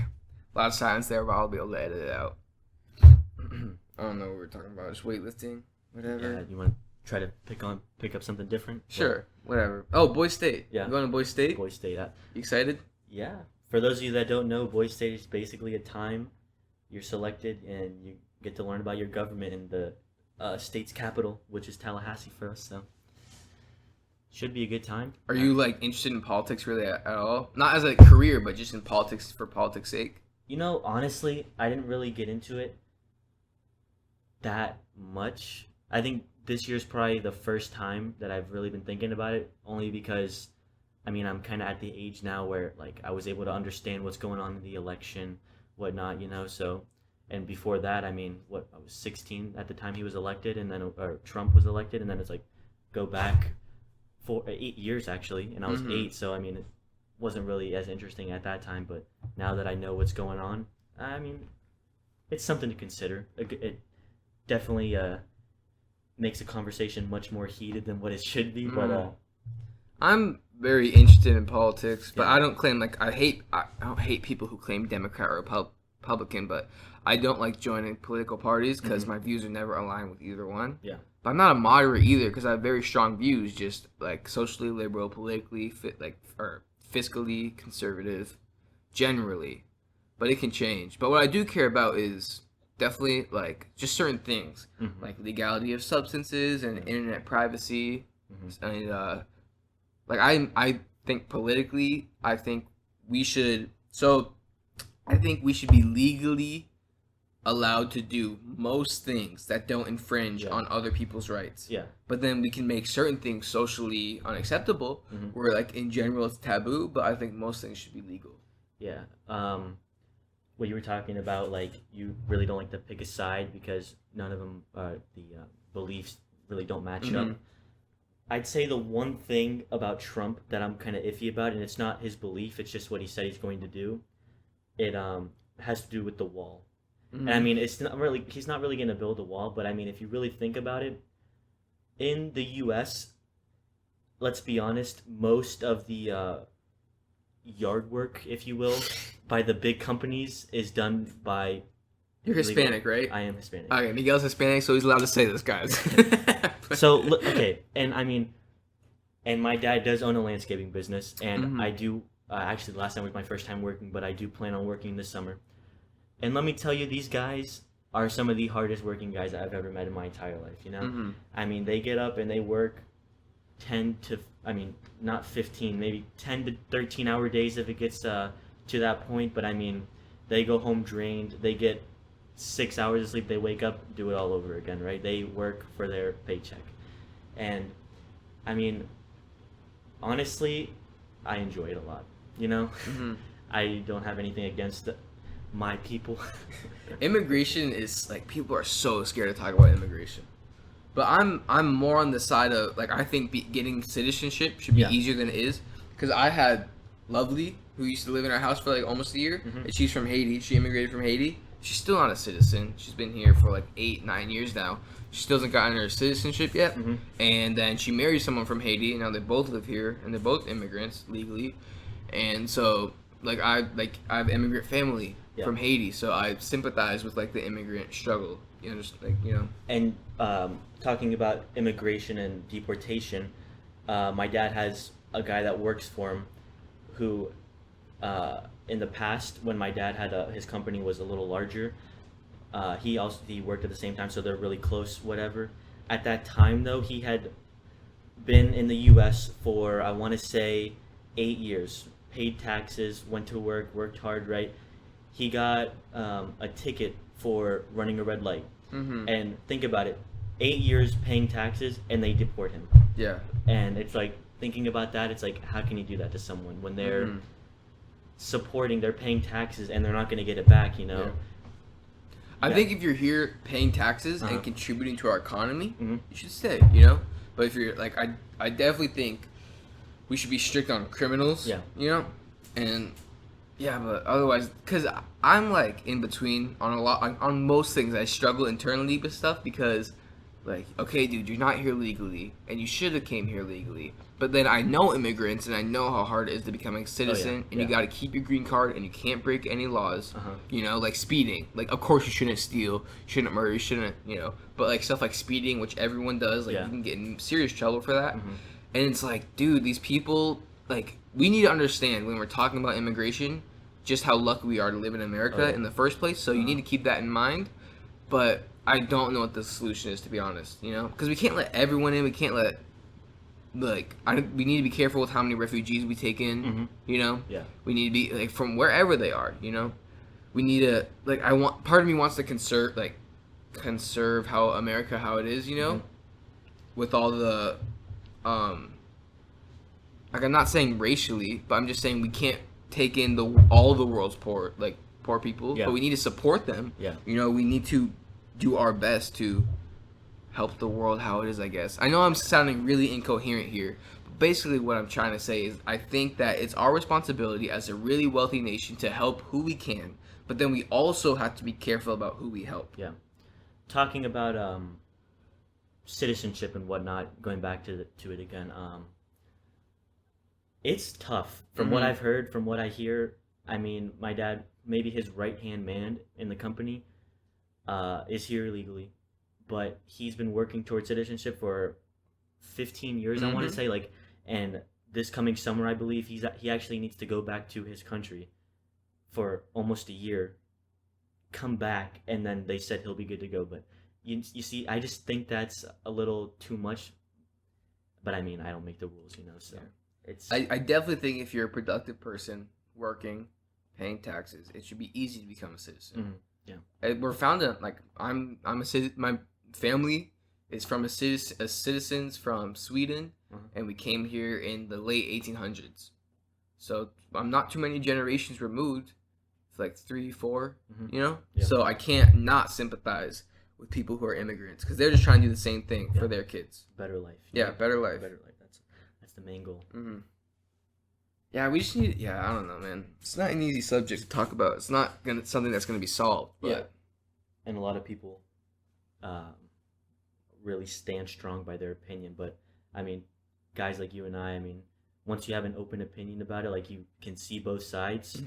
lot of silence there, but I'll be able to edit it out. I don't know what we're talking about. Just weightlifting, whatever. Yeah, you want to try to pick up something different? Sure, whatever. Oh, Boy State. Yeah. You going to Boy State? Boy State. You excited? Yeah. For those of you that don't know, Boy State is basically a time you're selected and you get to learn about your government in the state's capital, which is Tallahassee for us. So should be a good time. Are you like interested in politics really at all? Not as a career, but just in politics for politics' sake. You know, honestly, I didn't really get into it that much. I think this year's probably the first time that I've really been thinking about it, only because, I mean, I'm kind of at the age now where, like, I was able to understand what's going on in the election, whatnot, you know, so, and before that, I mean, I was 16 at the time he was elected, and then, or Trump was elected, and then it's like, go back 8 years, actually, and I was 8, so, I mean, it wasn't really as interesting at that time, but now that I know what's going on, I mean, it's something to consider. It definitely makes a conversation much more heated than what it should be, but I'm very interested in politics, but Yeah. I don't claim like I don't hate people who claim Democrat or Republican, but I don't like joining political parties because my views are never aligned with either one. Yeah. But I'm not a moderate either because I have very strong views, just like socially liberal, politically or fiscally conservative, generally. But it can change. But what I do care about is definitely like just certain things, like legality of substances and internet privacy, and like I think politically, I think we should be legally allowed to do most things that don't infringe on other people's rights. Yeah. But then we can make certain things socially unacceptable, where like in general it's taboo, but I think most things should be legal. Yeah. What you were talking about, like, you really don't like to pick a side because none of them, the beliefs really don't match up. I'd say the one thing about Trump that I'm kind of iffy about, and it's not his belief, it's just what he said he's going to do. It has to do with the wall. And I mean, he's not really going to build a wall, but I mean, if you really think about it, in the U.S., let's be honest, most of the yard work, if you will, by the big companies is done by... You're Hispanic, right? I am Hispanic. Okay, Miguel's Hispanic, so he's allowed to say this, guys. So, okay, and I mean, and my dad does own a landscaping business, and I do, actually last time was my first time working, but I do plan on working this summer. And let me tell you, these guys are some of the hardest working guys I've ever met in my entire life, you know? I mean, they get up and they work 10 to, I mean, not 15, maybe 10 to 13 hour days if it gets to that point, but I mean, they go home drained, they get 6 hours of sleep, they wake up, do it all over again, right? They work for their paycheck. And, I mean, honestly, I enjoy it a lot, you know? I don't have anything against my people. Immigration is like, people are so scared to talk about immigration, but I'm more on the side of like, I think getting citizenship should be easier than it is, because I had Lovely, who used to live in our house for like almost a year, and she's from Haiti. She immigrated from Haiti. She's still not a citizen. She's been here for like 8-9 years now. She still hasn't gotten her citizenship yet. And then she married someone from Haiti, and now they both live here, and they're both immigrants legally. And so like I have immigrant family from Haiti, so I sympathize with like the immigrant struggle. You know, just like, you know. And talking about immigration and deportation, my dad has a guy that works for him who, in the past, when my dad had his company was a little larger, he worked at the same time, so they're really close, whatever. At that time, though, he had been in the U.S. for, I want to say, 8 years. Paid taxes, went to work, worked hard, right? He got a ticket for running a red light. And think about it, 8 years paying taxes, and they deport him. Yeah. And it's like, thinking about that, it's like, how can you do that to someone when they're they're paying taxes and they're not going to get it back, you know? I think if you're here paying taxes and contributing to our economy, you should stay, you know? But if you're like, I definitely think we should be strict on criminals, you know? And yeah, but otherwise, because I'm like in between on a lot, on most things. I struggle internally with stuff because Like, okay, dude, you're not here legally, and you should have came here legally. But then I know immigrants, and I know how hard it is to become a citizen, and you got to keep your green card, and you can't break any laws. You know, like speeding. Like, of course, you shouldn't steal, you shouldn't murder, you shouldn't, you know. But like stuff like speeding, which everyone does, like you can get in serious trouble for that. And it's like, dude, these people, like, we need to understand when we're talking about immigration, just how lucky we are to live in America in the first place. So you need to keep that in mind. But I don't know what the solution is, to be honest, you know? Because we can't let everyone in. We can't let, like, we need to be careful with how many refugees we take in, you know? Yeah. We need to be, like, from wherever they are, you know? We need to, like, part of me wants to conserve how America, how it is, you know? With all the, like, I'm not saying racially, but I'm just saying we can't take in all the world's poor people, but we need to support them. Yeah. You know, we need to do our best to help the world how it is, I guess. I know I'm sounding really incoherent here, but basically what I'm trying to say is I think that it's our responsibility as a really wealthy nation to help who we can, but then we also have to be careful about who we help. Yeah. Talking about citizenship and whatnot, going back to it again, it's tough. From what I've heard, from what I hear, I mean, my dad, maybe his right-hand man in the company, is here illegally, but he's been working towards citizenship for 15 years, I want to say, like, and this coming summer, I believe, he actually needs to go back to his country for almost a year, come back, and then they said he'll be good to go. But you see, I just think that's a little too much, but I mean, I don't make the rules, you know, so it's... I definitely think if you're a productive person, working, paying taxes, it should be easy to become a citizen. Yeah, we're founded like I'm a citizen. My family is from citizens from Sweden, and we came here in the late 1800s. So I'm not too many generations removed. It's like 3, 4, you know. Yeah. So I can't not sympathize with people who are immigrants because they're just trying to do the same thing for their kids. Better life. Yeah, better life. Better life. That's the main goal. Yeah, we just need. Yeah, I don't know, man. It's not an easy subject to talk about. It's not something that's gonna be solved. But... Yeah, and a lot of people really stand strong by their opinion. But I mean, guys like you and I mean, once you have an open opinion about it, like you can see both sides.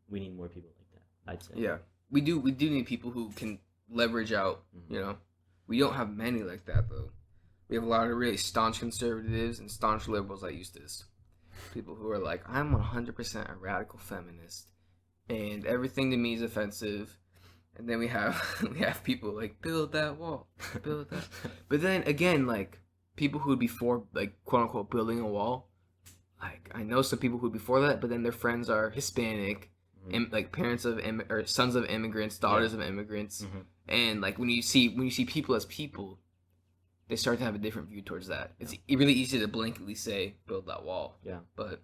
We need more people like that, I'd say. Yeah, we do. We do need people who can leverage out. You know, we don't have many like that though. We have a lot of really staunch conservatives and staunch liberals like Eustace. People who are like, I'm 100% a radical feminist, and everything to me is offensive. And then we have people like, build that wall, build that. But then again, like people who would be for like quote unquote building a wall. Like I know some people who would be for that, but then their friends are Hispanic, and like parents of or sons of immigrants, daughters of immigrants, and like when you see people as people, they start to have a different view towards that. It's really easy to blanketly say, build that wall. Yeah. But,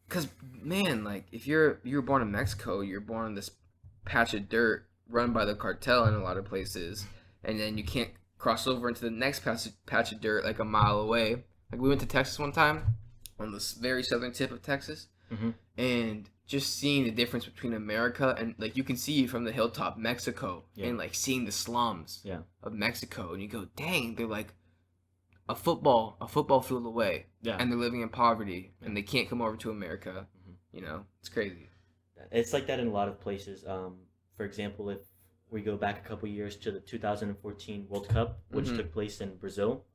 because, man, like, if you were born in Mexico, you're born in this patch of dirt run by the cartel in a lot of places, and then you can't cross over into the next patch of dirt like a mile away. Like, we went to Texas one time, on the very southern tip of Texas, and just seeing the difference between America and like you can see from the hilltop Mexico and like seeing the slums of Mexico, and you go, dang, they're like a football field away, and they're living in poverty, and they can't come over to America. You know, it's crazy. It's like that in a lot of places. For example, if we go back a couple years to the 2014 World Cup, which took place in Brazil,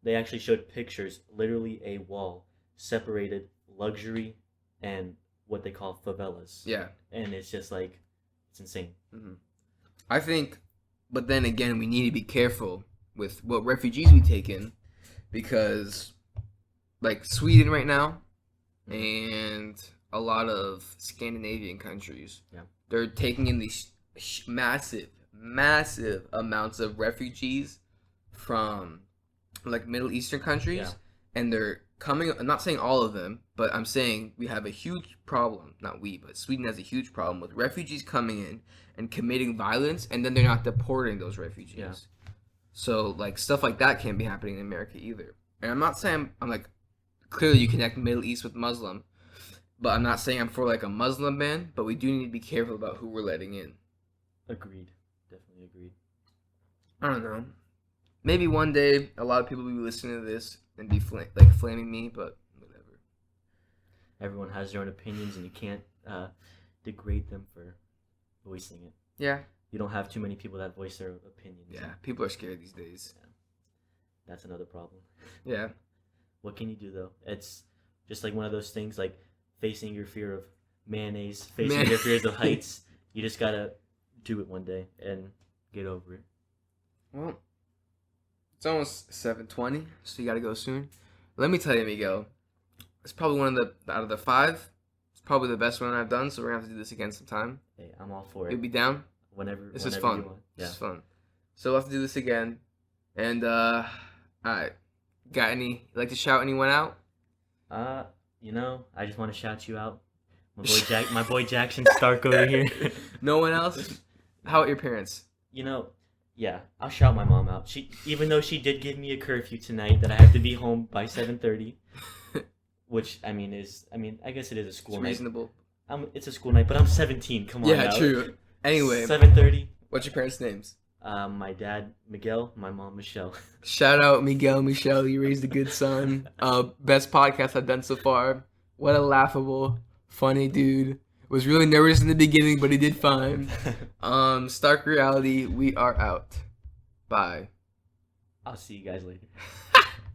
they actually showed pictures, literally a wall separated luxury and what they call favelas. Yeah. And it's just like, it's insane. I think, but then again, we need to be careful with what refugees we take in, because like Sweden right now and a lot of Scandinavian countries, they're taking in these massive amounts of refugees from like Middle Eastern countries, and they're coming. I'm not saying all of them, but I'm saying we have a huge problem. Not we, but Sweden has a huge problem with refugees coming in and committing violence, and then they're not deporting those refugees. So like stuff like that can't be happening in America either. And I'm not saying I'm like, clearly you connect Middle East with Muslim, but I'm not saying I'm for like a Muslim ban. But we do need to be careful about who we're letting in. Agreed. Definitely agreed. I don't know. Maybe one day a lot of people will be listening to this and be like flaming me, but whatever. Everyone has their own opinions, and you can't degrade them for voicing it. Yeah. You don't have too many people that voice their opinions. Yeah. People are scared these days. Yeah. That's another problem. Yeah. What can you do though? It's just like one of those things, like facing your fear of mayonnaise, facing your fears of heights. You just gotta do it one day and get over it. Well, it's almost 7:20, so you gotta go soon. Let me tell you, Miguel, it's probably one of the out of the five. It's probably the best one I've done. So we're gonna have to do this again sometime. Hey, I'm all for You'll it. be down. Whenever This is you fun. want. This Yeah. is fun. So we'll have to do this again. And alright. Got any like to shout anyone out? I just want to shout you out. My boy Jackson Stark over here. No one else? How about your parents? Yeah, I'll shout my mom out. Even though she did give me a curfew tonight that I have to be home by 7:30, which I guess it is a school It's night. reasonable. It's a school night, but I'm 17. Come on. Yeah, now. true. Anyway, 7:30. what's your parents' names? My dad Miguel, my mom Michelle. Shout out Miguel, Michelle. You raised a good son. Best podcast I've done so far. What a laughable, funny dude. Was really nervous in the beginning, but he did fine. Stark Reality, we are out. Bye. I'll see you guys later.